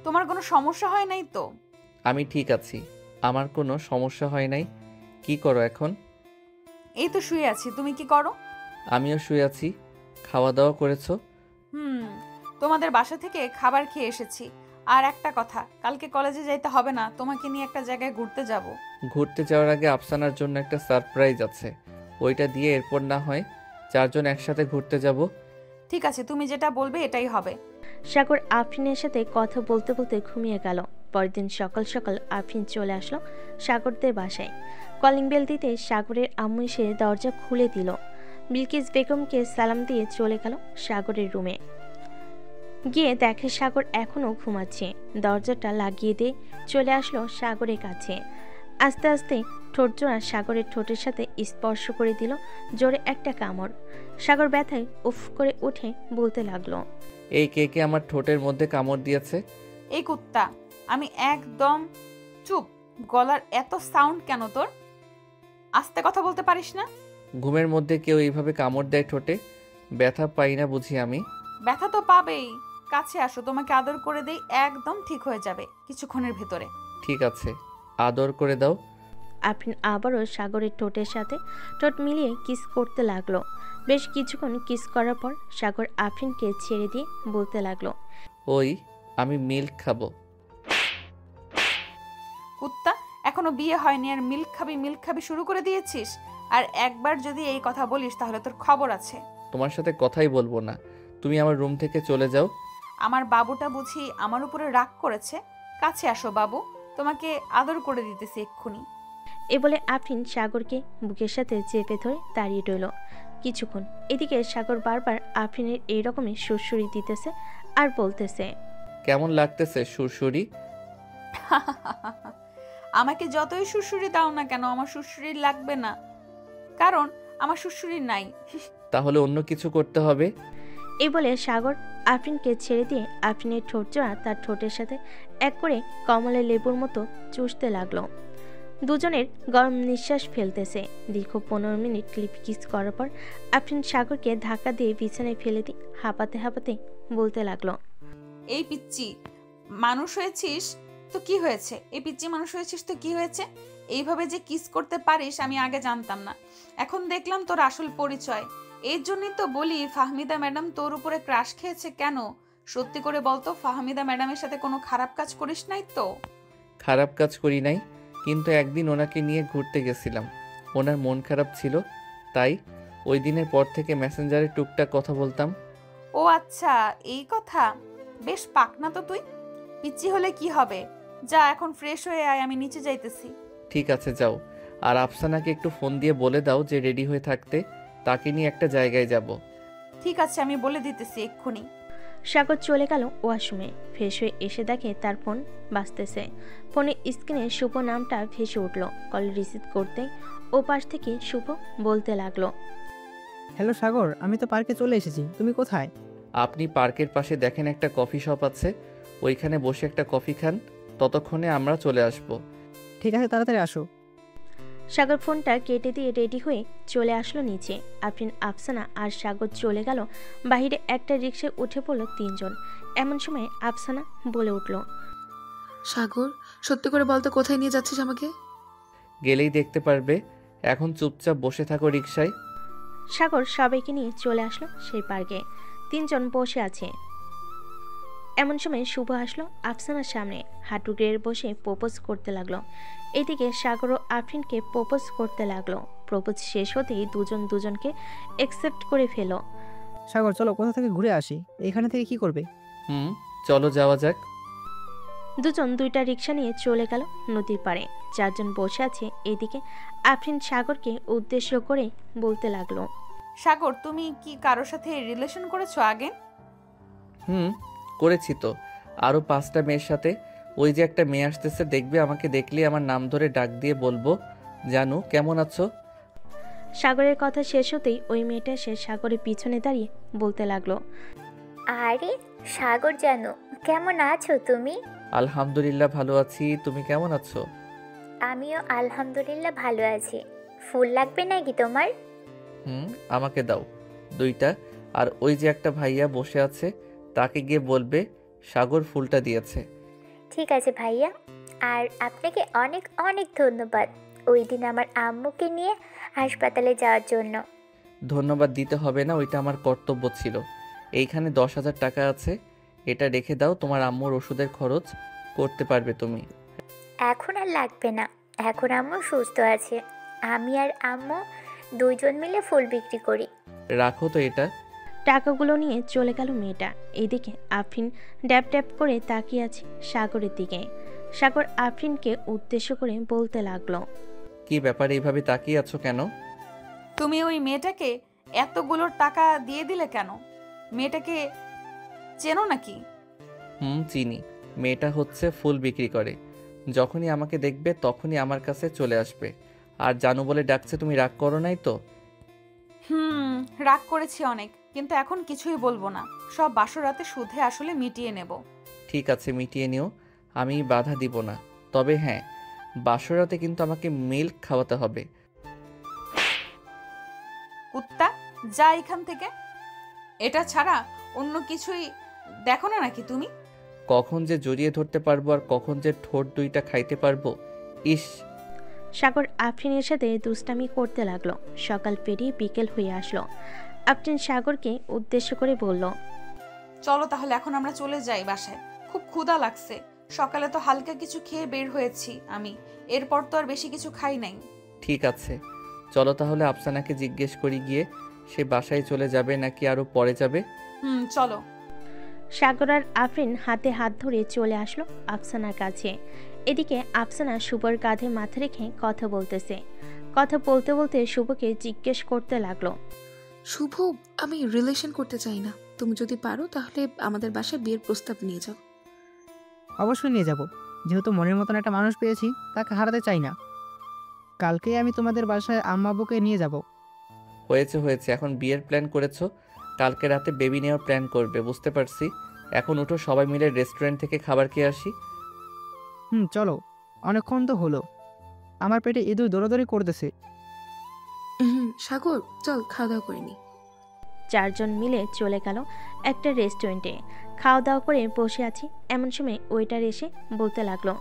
তোমার কোনো সমস্যা হয় নাই তো? আমি ঠিক আছি, আমার কোনো সমস্যা হয় নাই। কি করো এখন? এই তো শুয়ে আছি, তুমি কি করো? আমিও শুয়ে আছি। খাওয়া দাওয়া করেছো? তোমাদের বাসা থেকে খাবার খেয়ে এসেছি। আর একটা কথা, কালকে কলেজে যাইতে হবে না, তোমাকে নিয়ে একটা জায়গায় ঘুরতে যাব। ঘুরতে যাওয়ার আগে আফসানার জন্য একটা সারপ্রাইজ আছে, ওইটা দিয়ে এরপর না হয় 4 জন একসাথে ঘুরতে যাব। ঠিক আছে, তুমি যেটা বলবে এটাই হবে। সাগর আফরিনের সাথে কথা বলতে বলতে ঘুমিয়ে গেল। পরের দিন সকাল সকাল আফরিন চলে আসলো সাগরদের বাসায়। কলিং বেল দিতে সাগরের আম্মু এসে দরজা খুলে দিল। বিলকিস বেগমকে সালাম দিয়ে চলে গেল সাগরের রুমে। গিয়ে দেখে সাগর এখনো ঘুমাচ্ছে। দরজাটা লাগিয়ে দিয়ে চলে আসলো সাগরের কাছে। আস্তে আস্তে ঠোঁটজোড়া সাগরের ঠোঁটের সাথে স্পর্শ করে দিল জোরে একটা কামড়। সাগর ব্যথায় উফ করে উঠে বলতে লাগলো, এই কে কে আমার ঠোঁটের মধ্যে কামড় দিয়েছে? এই কুত্তা, আমি একদম চুপ। গলার এত সাউন্ড কেন তোর? আস্তে কথা বলতে পারিস না? ঘুমের মধ্যে কেউ এইভাবে কামড় দেয় ঠোঁটে? ব্যথা পাই না বুঝি আমি? ব্যথা তো পাবেই। কাছে আসো, তোমাকে আদর করে দেই, একদম ঠিক হয়ে যাবে কিছুক্ষণের ভেতরে। ঠিক আছে, আদর করে দাও। আফরিন আবারও সাগরের ঠোঁটের সাথে ঠোঁট মিলিয়ে কিস করতে লাগলো। বেশ কিছুক্ষণ কিস করার পর সাগর আফরিনকে ছেড়ে দিয়ে বলতে লাগলো, ওই আমি মিল্ক খাবো। কুত্তা, এখনো বিয়ে হয়নি আর মিল্ক খাবি শুরু করে দিয়েছিস? আর একবার যদি এই কথা বলিস তাহলে তোর খবর আছে। তোমার সাথে কথাই বলবো না, তুমি আমার রুম থেকে চলে যাও। আমার বাবুটা বুঝি আমার উপরে রাগ করেছে? কাছে আসো বাবু, তোমাকে আদর করে দিতেছি এক্ষুনি। এ বলে আফরিন সাগরকে বুকের সাথে চেপে ধরে দাঁড়িয়ে রইল কিছুক্ষণ। এদিকে সাগর বারবার আফরিনের এইরকমই সুরসুরি দিতেছে আর বলতেছে, কেমন লাগতেছে সুরসুরি? আমাকে যতই সুরসুরি দাও না কেন, আমার সুরসুরি লাগবে না, কারণ আমার সুরসুরি নাই। তাহলে অন্য কিছু করতে হবে। এই বলে সাগর আফরিনকে ছেড়ে দিয়ে আফরিনের ঠোঁট জোড়া তার ঠোঁটের সাথে এক করে কমলের লেবুর মতো চুষতে লাগলো। দুজনের গরম নিঃশ্বাস ফেলতেছে। দীর্ঘ 15 মিনিট লিপ কিস করার পর আফরিন সাগরকে ধাক্কা দিয়ে বিছানায় ফেলে দিয়ে হাঁপাতে হাঁপাতে বলতে লাগলো, এই পিচ্চি মানুষ হয়েছিস তো কি হয়েছে? এই পিচ্চি মানুষ হয়েছিস তো কি হয়েছে? এইভাবে যে কিস করতে পারিস আমি আগে জানতাম না, এখন দেখলাম তোর আসল পরিচয়। এর জন্যই তো বলি ফাহমিদা ম্যাডাম তোর উপরে ক্রাশ খেয়েছে কেন? সত্যি করে বলতো, ফাহমিদা ম্যাডামের সাথে কোনো খারাপ কাজ করিস নাই তো? খারাপ কাজ করি নাই, কিন্তু একদিন ওনাকে নিয়ে ঘুরতে গেছিলাম, ওনার মন খারাপ ছিল, তাই ওই দিনের পর থেকে মেসেঞ্জারে টুকটাক কথা বলতাম। ও আচ্ছা, এই কথা। বেশ পাকনা তো তুই। পিচ্চি হলে কি হবে? যা এখন ফ্রেশ হয়ে আয়, আমি নিচে যাইতেছি। ঠিক আছে যাও, আর আফসানাকে একটু ফোন দিয়ে বলে দাও যে রেডি হয়ে থাকতে, তাকে নিয়ে একটা জায়গায় যাব। ঠিক আছে, আমি বলে দিতেছি এক্ষুনি। সাগর চলে গেল ওয়াশরুমে। ফ্রেশ হয়ে এসে দেখে তার ফোন বাজতেছে। ফোনের স্ক্রিনে শুভ নামটা ভেসে উঠল। কল রিসিভ করতেই ও পাশ থেকে শুভ বলতে লাগলো, হ্যালো সাগর, আমি তো পার্কে চলে এসেছি, তুমি কোথায়? আপনি পার্কের পাশে দেখেন একটা কফি শপ আছে, ওইখানে বসে একটা কফি খান, ততক্ষণে আমরা চলে আসব। ঠিক আছে, তাড়াতাড়ি আসো। সাগর ফোনটা কেটে দিয়ে রেডি হয়ে চলে আসলো নিচে। আফরিন, আফসানা আর সাগর চলে গেল বাহিরে। একটা রিক্সায় উঠে পড়লো 3 জন। এমন সময় আফসানা বলে উঠল, সাগর, সত্যি করে বলতে কোথায় নিয়ে যাচ্ছিস আমাকে? গেলেই দেখতে পারবে, এখন চুপচাপ বসে থাকো রিক্সায়। সাগর সবাইকে নিয়ে চলে আসলো সেই পার্কে। তিনজন বসে আছে। এমন সময় শুভ আসলো আফসানার সামনে, হাঁটু গেড়ে বসে প্রপোজ করতে লাগলো। এদিকে সাগর ও আফরিনকে প্রপোজ করতে লাগলো। প্রপোজ শেষ হতেই দুজন দুজনকে অ্যাকসেপ্ট করে ফেলো। সাগর চলো কোথা থেকে ঘুরে আসি, এইখানে থেকে কি করবে? চলো যাওয়া যাক। দুজন দুইটা রিক্সা নিয়ে চলে গেল নদীর পাড়ে। চারজন বসে আছে। এদিকে আফরিন সাগরকে উদ্দেশ্য করে বলতে লাগলো, সাগর তুমি কি কারোর সাথে রিলেশন করেছো আগে? করেছি তো, আরও 5টা মেয়ের সাথে। ওই যে একটা মেয়ে আসতেছে, দেখবে আমাকে দেখলে আমার নাম ধরে ডাক দিয়ে বলবো, জানু কেমন আছো। সাগরের কথা শেষ হতেই ওই মেয়েটা এসে সাগরের পিছনে দাঁড়িয়ে বলতে লাগলো, আরে সাগর জানো, কেমন আছো তুমি? আলহামদুলিল্লাহ ভালো আছি, তুমি কেমন আছো? আমিও আলহামদুলিল্লাহ ভালো আছি। ফুল লাগবে নাকি তোমার? আমাকে দাও 2টা। আর ওই যে একটা ভাইয়া বসে আছে, তাকে গিয়ে বলবে সাগর ফুলটা দিয়েছে। ঠিক আছে ভাইয়া। আর আপনাকে অনেক অনেক ধন্যবাদ ওই দিন আমার আম্মুকে নিয়ে হাসপাতালে যাওয়ার জন্য। ধন্যবাদ দিতে হবে না, ওইটা আমার কর্তব্য ছিল। এইখানে 10,000 টাকা আছে, এটা রেখে দাও, তোমার আম্মুর ওষুধের খরচ করতে পারবে তুমি। এখন আর লাগবে না, এখন আম্মু সুস্থ আছে। আমি আর আম্মু দুইজন মিলে ফুল বিক্রি করি। রাখো তো এটা। টাকাগুলো নিয়ে চলে গেল মেয়েটা। এইদিকে আফরিন ড্যাব ড্যাব করে তাকিয়ে আছে সাগরের দিকে। সাগর আফরিনকে উদ্দেশ্য করে বলতে লাগলো, কি ব্যাপার এইভাবে তাকিয়ে আছো কেন? তুমি ওই মেয়েটাকে এতগুলোর টাকা দিয়ে দিলে কেন? মেয়েটাকে চেনো নাকি? চিনি। মেয়েটা হচ্ছে ফুল বিক্রি করে। যখনই আমাকে দেখবে তখনই আমার কাছে চলে আসবে। আর জানু বলে ডাকছে, তুমি রাগ করো নাই তো? রাগ করেছি অনেক, কিন্তু এখন কিছুই বলবো না। সব বাসরাতে সুদে আসলে মিটিয়ে নেব। ঠিক আছে, মিটিয়ে নিও, আমি বাধা দিব না। তবে হ্যাঁ, বাসরাতে কিন্তু আমাকে মিল্ক খাওয়াতে হবে। কুত্তা, যা এখান থেকে। এটা ছাড়া অন্য কিছুই দেখো না নাকি তুমি? কখন যে জড়িয়ে ধরতে পারবো আর কখন যে ঠোঁট 2টা খাইতে পারবো। ইস। সাগর আফরিনের সাথে দুষ্টামি করতে লাগলো। সকাল পেরিয়ে বিকেল হয়ে আসলো। আফরিন সাগরকে উদ্দেশ্য করে বলল, চলো তাহলে এখন আমরা চলে যাই বাসায়, খুব ক্ষুধা লাগছে। সকালে তো হালকা কিছু খেয়ে বের হয়েছি আমি, এরপর তো আর বেশি কিছু খাই নাই। ঠিক আছে, চলো তাহলে আফসানাকে জিজ্ঞেস করি গিয়ে সে বাসায় চলে যাবে নাকি আরো পরে যাবে। চলো। সাগর আর আফরিন হাতে হাত ধরে চলে আসলো আফসানার কাছে। এদিকে আফসানা শুভর কাঁধে মাথা রেখে কথা বলতেছে। কথা বলতে বলতে শুভকে জিজ্ঞেস করতে লাগলো, শুভ, আমি রিলেশন করতে চাই না। তুমি যদি পারো তাহলে আমাদের বাসায় বিয়ের প্রস্তাব নিয়ে যাও। অবশ্যই নিয়ে যাব, যেহেতু মনের মতন একটা মানুষ পেয়েছি, তাকে হারাতে চাই না। কালকেই আমি তোমাদের বাসায় আম্মা আব্বুকে নিয়ে যাব। হয়েছে, এখন বিয়ের প্ল্যান করেছো, কালকে রাতে বেবি নেওয়ার প্ল্যান করবে, বুঝতে পারছি। এখন উঠো, সবাই মিলে রেস্টুরেন্ট থেকে খাবার খেয়ে আসি। চলো, অনেকক্ষণ তো হলো, আমার পেটে ইঁদুর দৌড়াদৌড়ি করতেছে। সাগর চল খাওয়া দাওয়া করে নি। চারজন মিলে চলে গেল একটা রেস্টুরেন্টে। খাওয়া দাওয়া করে বসে আছি, এমন সময় ওয়েটার এসে বলতে লাগলো,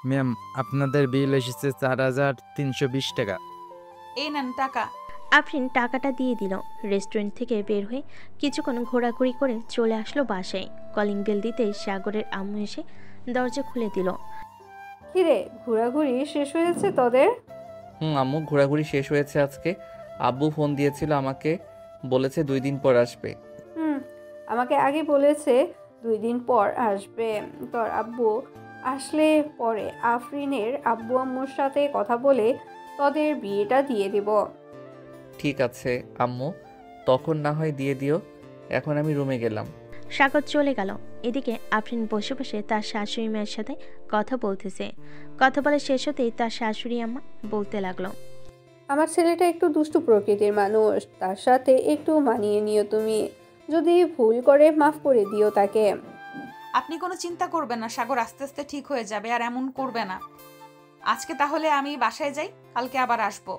ম্যাম আপনাদের বিল এসেছে 4,320 টাকা। এই নেন টাকা। আফরিন টাকাটা দিয়ে দিল। রেস্টুরেন্ট থেকে বের হয়ে কিছুক্ষণ ঘোরাঘুরি করে চলে আসলো বাসায়। কলিং বেল দিতে সাগরের আম্মু এসে দরজা খুলে দিল। কিরে, ঘোরাঘুরি শেষ হয়েছে তোদের? আম্মু, ঘোরাঘুরি শেষ হয়েছে আজকে। আব্বু ফোন দিয়েছিল আমাকে, বলেছে 2 দিন পর আসবে। আমাকে আগে বলেছে 2 দিন পর আসবে। তোর আব্বু আসলে পরে আফরিনের আব্বু আম্মুর সাথে কথা বলে তোদের বিয়েটা দিয়ে দেব। ঠিক আছে আম্মু, তখন না হয় দিয়ে দিও। এখন আমি রুমে গেলাম। সাগর চলে গেল। এদিকে আফরিন বসে বসে তার শাশুড়ি মায়ের সাথে কথা বলতেছে। কথা বলা শেষ হতেই তার শাশুড়ি আম্মা বলতে লাগলো, আমার ছেলেটা একটু দুষ্টু প্রকৃতির মানুষ, তার সাথে একটু মানিয়ে নিও তুমি। যদি ভুল করে মাফ করে দিও তাকে। আপনি কোনো চিন্তা করবেন না, সাগর আস্তে আস্তে ঠিক হয়ে যাবে, আর এমন করবে না। আজকে তাহলে আমি বাসায় যাই, কালকে আবার আসবো।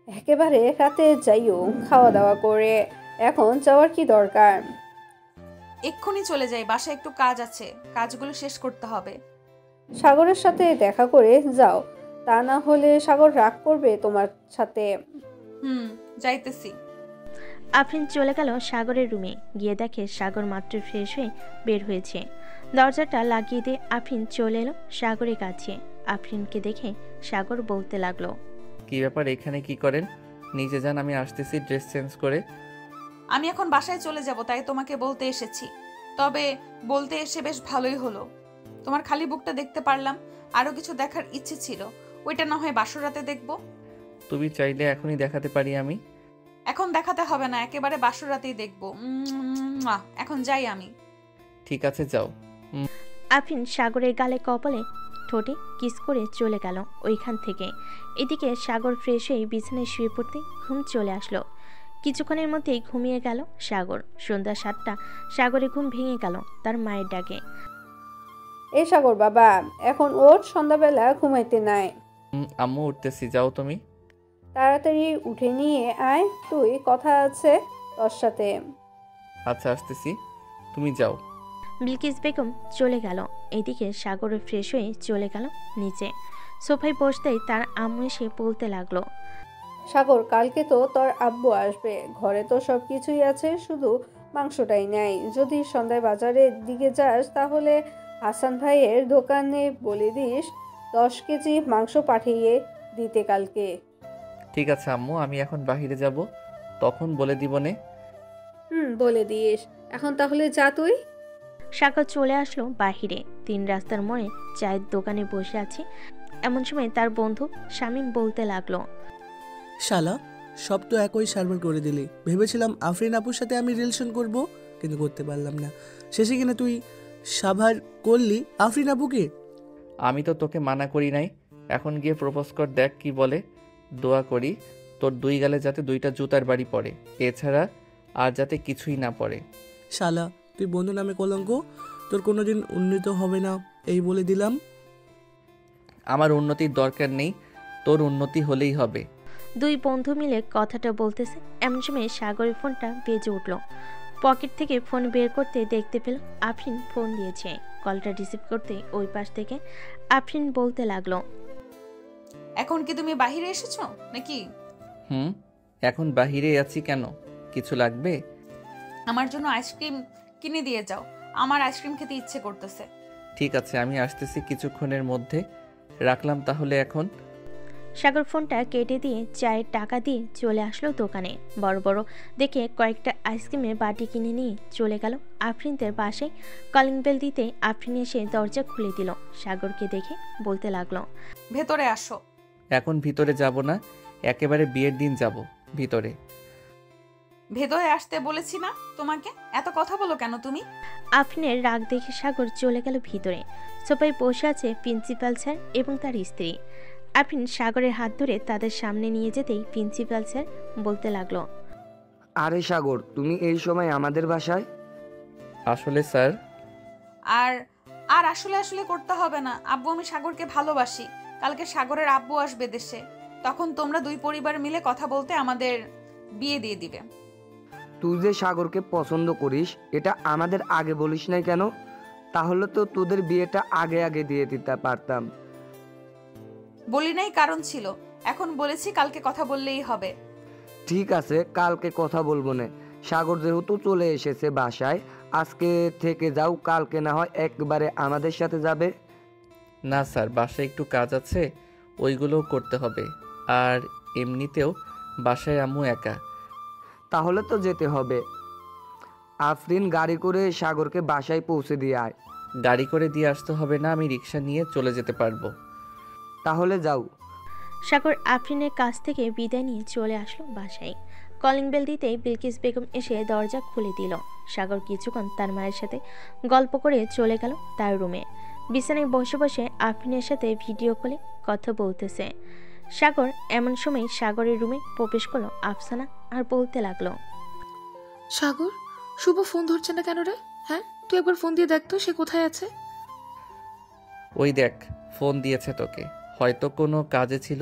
একেবারে রাতে যাইও খাওয়া দাওয়া করে, এখন যাওয়ার কি দরকার? এক্ষুনি চলে যাই, বাসায় একটু কাজ আছে, কাজগুলো শেষ করতে হবে। সাগরের সাথে দেখা করে যাও, তা না হলে সাগর রাগ করবে তোমার সাথে। যাইতেছি। আফরিন চলে গেল সাগরের রুমে। গিয়ে দেখে সাগর মাত্র ফ্রেশ হয়ে বের হয়েছে। দরজাটা লাগিয়ে দিয়ে আফরিন চলে এলো সাগরের কাছে। আফরিনকে দেখে সাগর বলতে লাগলো, কি ব্যাপার, এখানে কি করেন? নিচে যান, আমি আসতেছি ড্রেস চেঞ্জ করে। আমি এখন বাসায় চলে যাব, তাই তোমাকে বলতে এসেছি। তবে বলতে এসে বেশ ভালোই হলো, তোমার খালি বুকটা দেখতে পারলাম। আরো কিছু দেখার ইচ্ছে ছিল, ওইটা না হয় বাসর রাতে দেখবো। তুমি চাইলে এখনই দেখাতে পারি আমি। এখন দেখাতে হবে না, একেবারে বাসর রাতেই দেখবো। এখন যাই আমি। ঠিক আছে, যাও। আফরিন সাগরের গালে কপালে ঠোঁটে কিস করে চলে গেল ওইখান থেকে। এদিকে সাগর ফ্রেশ হয়ে বিছানায় শুয়ে পড়তে ঘুম চলে আসলো। কিছুক্ষণের মধ্যেই ঘুমিয়ে গেল সাগর। সন্ধ্যা 7টা সাগরে ঘুম ভেঙে গেল তার মায়ের ডাকে। এই সাগর বাবা, এখন ওঠ, সন্ধ্যাবেলা ঘুমাইতে নাই। আম্মু উঠতেছি, যাও তুমি। তাড়াতাড়ি উঠে নিয়ে আয়, তুই কথা আছে তোর সাথে। আচ্ছা, আসতেছি, তুমি যাও। বিলকিস বেগম চলে গেল। এদিকে সাগরে ফ্রেশ হয়ে চলে গেল নিচে। সোফায় বসতেই তার আম্মু এসে বলতে লাগলো, সাগর, কালকে তো তোর আব্বু আসবে, ঘরে তো সব কিছুই আছে, শুধু মাংসটাই নাই। যদি সন্ধ্যায় বাজারের দিকে যাস তাহলে হাসান ভাইয়ের দোকানে বলে দিস 10 কেজি মাংস পাঠিয়ে দিতে কালকে। ঠিক আছে আম্মু, আমি এখন বাহিরে যাব, তখন বলে দিবনে। বলে দিস। এখন তাহলে যা তুই। সাগর চলে আসলো বাহিরে। 3 রাস্তার মোড়ে চায়ের দোকানে বসে আছে। এমন সময় তার বন্ধু শামীম বলতে লাগলো, শালা, সব তো একই সার্ভার করে দিলি। ভেবেছিলাম আফরিন আপুর সাথে আমি রিলেশন করব, কিন্তু করতে পারলাম না। শেষে কিনা তুই সাভার করলি আফরিন আপুকে। আমি তো তোকে মানা করি নাই, এখন গিয়ে প্রপোজ কর, দেখ কি বলে। দোয়া করি তোর 2 গালে যাতে 2টা জুতার বাড়ি পড়ে, এছাড়া আর যাতে কিছুই না পড়ে। শালা, তুই বন্ধু নামে কলঙ্ক, তোর কোনোদিন উন্নীত হবে না, এই বলে দিলাম। আমার উন্নতির দরকার নেই, তোর উন্নতি হলেই হবে। 2 বন্ধু মিলে কথাটা বলতেছে। এমন সময় সাগরের ফোনটা বেজে উঠল। পকেট থেকে ফোন বের করতে দেখতে পেল আফরিন ফোন দিয়েছে। কলটা রিসিভ করতে ওই পাশ থেকে আফরিন বলতে লাগলো, এখন কি তুমি বাহিরে এসেছো নাকি? এখন বাহিরে আছি। কেন, কিছু লাগবে? আমার জন্য আইসক্রিম কিনে দিয়ে যাও, আমার আইসক্রিম খেতে ইচ্ছে করতেছে। ঠিক আছে, আমি আসতেছি কিছুক্ষণের মধ্যে। রাখলাম তাহলে এখন। সাগর ফোনটা কেটে দিয়ে চায়ের টাকা দিয়ে চলে আসলো দোকানে। বড় বড় দেখে কয়েকটা আইসক্রিমের বাটি কিনে নিয়ে চলে গেল আফরিনদের বাসায়। কলিং বেল দিতে আফরিন এসে দরজা খুলে দিল। সাগরকে দেখে বলতে লাগলো, ভেতরে আসো। এখন ভিতরে যাব না, একেবারে বিয়ের দিন যাব ভিতরে। ভেতরে আসতে বলেছি না তোমাকে? এত কথা বলো কেন তুমি? আফরিনের রাগ দেখে সাগর চলে গেল ভিতরে। সোফায় বসে আছে প্রিন্সিপাল স্যার এবং তার স্ত্রী। আফরিন সাগরের হাত ধরে তাদের সামনে নিয়ে যেতেই প্রিন্সিপাল স্যার বলতে লাগলো, আরে সাগর, তুমি এই সময় আমাদের বাসায়? আসলে স্যার। আর আর আসলে আসলে করতে হবে না আব্বু, আমি সাগরকে ভালোবাসি। কালকে সাগরের আব্বু আসবে দেশে, তখন তোমরা 2 পরিবার মিলে কথা বলতে আমাদের বিয়ে দিয়ে দিবে। তুই যে সাগরকে পছন্দ করিস এটা আমাদের আগে বলিস নাই কেন? তাহলে তো তোদের বিয়েটা আগে আগে দিয়ে দিতে পারতাম। বলি নাই, কারণ ছিল। এখন বলেছি, কালকে কথা বললেই হবে। ঠিক আছে, কালকে কথা বলবো না। সাগর যেহেতু চলে এসেছে বাসায়, আজকে থেকে যাও, কালকে না হয় একবারে আমাদের সাথে যাবে। না স্যার, বাসায় একটু কাজ আছে, ওইগুলোও করতে হবে। আর এমনিতেও বাসায় আম্মু একা। তাহলে তো যেতে হবে। আফরিন, গাড়ি করে সাগরকে বাসায় পৌঁছে দিয়ে আয়। গাড়ি করে দিয়ে আসতে হবে না, আমি রিক্সা নিয়ে চলে যেতে পারবো। তাহলে যাও। সাগর আফরিনের কাছ থেকে বিদায় নিয়ে চলে আসলো বাসায়। কলিং বেল দিতেই বিলকিস বেগম এসে দরজা খুলে দিল। সাগর কিছুক্ষণ তার মায়ের সাথে গল্প করে চলে গেল তার রুমে। বিছানায় বসে বসে আফরিনের সাথে ভিডিও কলে কথা বলতেছে। সাগর এমন সময় সাগরের রুমে প্রবেশ করলো আফসানা আর বলতে লাগলো, সাগর, শুভ ফোন ধরছে না কেন রে? হ্যাঁ, তুই একবার ফোন দিয়ে দেখ তো সে কোথায় আছে। ওই দেখ, ফোন দিয়েছে তোকে, হয়তো কোনো কাজে ছিল।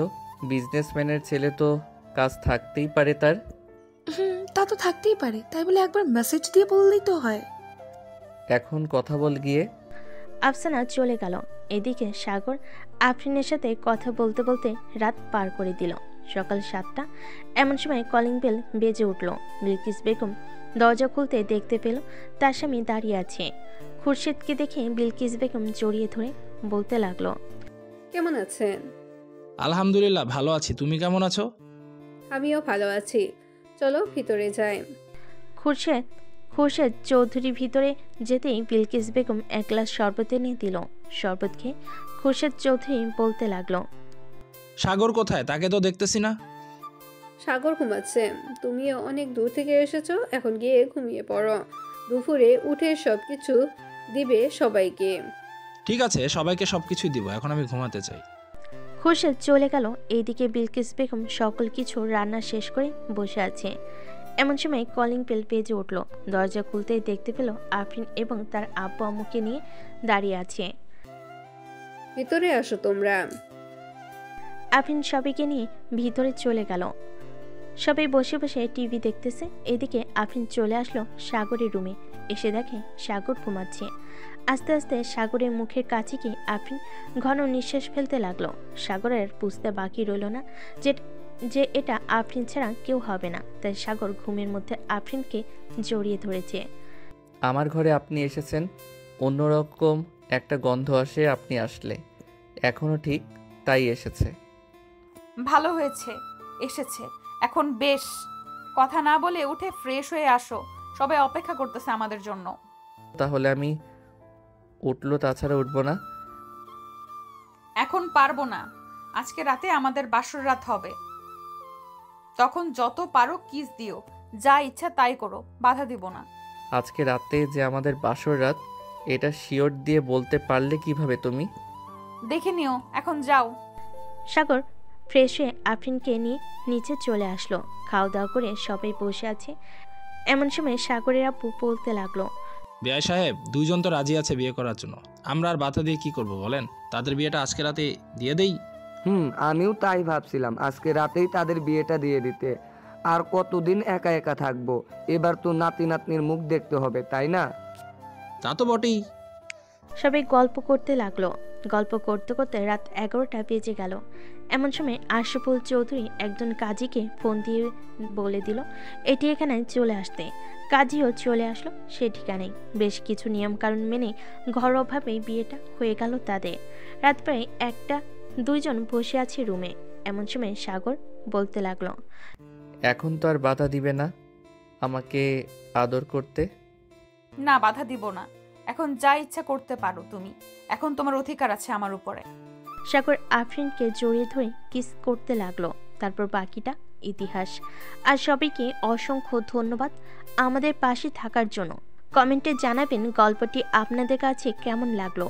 বিজনেসম্যানের ছেলে তো কাজ থাকতেই পারে তার। তা তো থাকতেই পারে, তাই বলে একবার মেসেজ দিয়ে বললেই তো হয়। এখন কথা বল গিয়ে। আফসানা চলে গেল। এদিকে সাগর আফরিনের সাথে কথা বলতে বলতে রাত পার করে দিল। সকাল 7টা। এমন সময় কলিং বেল বেজে উঠল। বিলকিস বেগম দরজা খুলতে দেখতে পেল তার স্বামী দাঁড়িয়ে আছে। খুরশেদকে দেখে বিলকিস বেগম জড়িয়ে ধরে বলতে লাগলো, কেমন আছেন? আলহামদুলিল্লাহ ভালো আছি, তুমি কেমন আছো? আমিও ভালো আছি, চলো ভিতরে যাই। খুরশেদ চৌধুরী ভিতরে যেতেই বিলকিস বেগম এক গ্লাস শরবত এনে দিল। শরবত খেয়ে খুরশেদ চৌধুরী বলতে লাগলো, সাগর কোথায়? তাকে তো দেখতেছি না। সাগর ঘুমাচ্ছে, তুমিও অনেক দূর থেকে এসেছো, এখন গিয়ে ঘুমিয়ে পড়ো। দুপুরে উঠে সবকিছু দিবে সবাইকে। ঠিক আছে, সবাইকে সবকিছুই দিব, এখন আমি ঘুমাতে চাই। খুরশেদ চলে গেল। এইদিকে বিলকিস বেগম সকল কিছু রান্না শেষ করে বসে আছে। এমন সময় কলিং বেল বেজে উঠল। দরজা খুলতেই দেখতে পেল আফরিন এবং তার আব্বু আম্মুকে নিয়ে দাঁড়িয়ে আছে। ভিতরে আসো তোমরা। আফরিন সবাইকে নিয়ে ভিতরে চলে গেল। সবাই বসে বসে টিভি দেখতেছে। এদিকে আফরিন চলে আসলো সাগরের রুমে। এসে দেখে সাগর ঘুমাচ্ছে। আস্তে আস্তে সাগরের মুখের কাছে গিয়ে আফরিন ঘন নিঃশ্বাস ফেলতে লাগলো। সাগরের বুঝতে বাকি রইল না যে এটা আফরিন ছাড়া কেউ হবে না। তাই সাগর ঘুমের মধ্যে আফরিনকে জড়িয়ে ধরেছে। আমার ঘরে আপনি এসেছেন, অন্যরকম একটা গন্ধ আসে আপনি আসলে। এখনো ঠিক তাই এসেছে। ভালো হয়েছে এসেছে, এখন বেশ। কথা না বলে উঠে ফ্রেশ হয়ে আসো, সবাই অপেক্ষা করতেছে আমাদের জন্য। তাহলে আমি উঠলো, তাছাড়া উঠবো না। এখন পারবো না, আজকে রাতে আমাদের বাসর রাত হবে। তখন যত পারো কিস দিও, যা ইচ্ছা তাই করো, বাধা দিব না। আজকে রাতে যে আমাদের বাসর রাত, এটা শিওর দিয়ে বলতে পারলে কিভাবে তুমি? দেখে নিও, এখন যাও। সাগর ফ্রেশ হয়ে আফরিনকে নিয়ে নিচে চলে আসলো। খাওয়া দাওয়া করে সবাই বসে আছে। এমন সময় সাগরের আব্বু বলতে লাগলো, বিআই সাহেব, দুইজন তো রাজি আছে বিয়ে করার জন্য, আমরা আর বাধা দিয়ে কি করব বলেন? তাদের বিয়েটা আজকে রাতে দিয়ে দেই। আমিও তাই ভাবছিলাম, আজকে রাতেই তাদের বিয়েটা দিয়ে দিতে। আর কতদিন একা একা থাকবো? এবার তো নাতি নাতনির মুখ দেখতে হবে, তাই না? তা তো বটেই। সবাই গল্প করতে লাগলো। গল্প করতে করতে রাত 11টা বেজে গেল। এমন সময় আশরাফুল চৌধুরী একজন কাজীকে ফোন দিয়ে বলে দিল এটি এখানে চলে আসতে। কাজীও চলে আসলো সে ঠিকানায়। বেশ কিছু নিয়ম কানুন মেনে ঘরোয়াভাবেই বিয়েটা হয়ে গেল তাদের। রাত প্রায় 1টা, দুইজন বসে আছে রুমে। এমন সময় সাগর বলতে লাগলো, এখন তো আর বাধা দিবে না আমাকে আদর করতে? না, বাধা দিব না, এখন যা ইচ্ছা করতে পারো তুমি, এখন তোমার অধিকার আছে আমার উপরে। সাগর আফরিনকে জড়িয়ে ধরে কিস করতে লাগলো। তারপর বাকিটা ইতিহাস। আর সবাইকে অসংখ্য ধন্যবাদ আমাদের পাশে থাকার জন্য। কমেন্টে জানাবেন গল্পটি আপনাদের কাছে কেমন লাগলো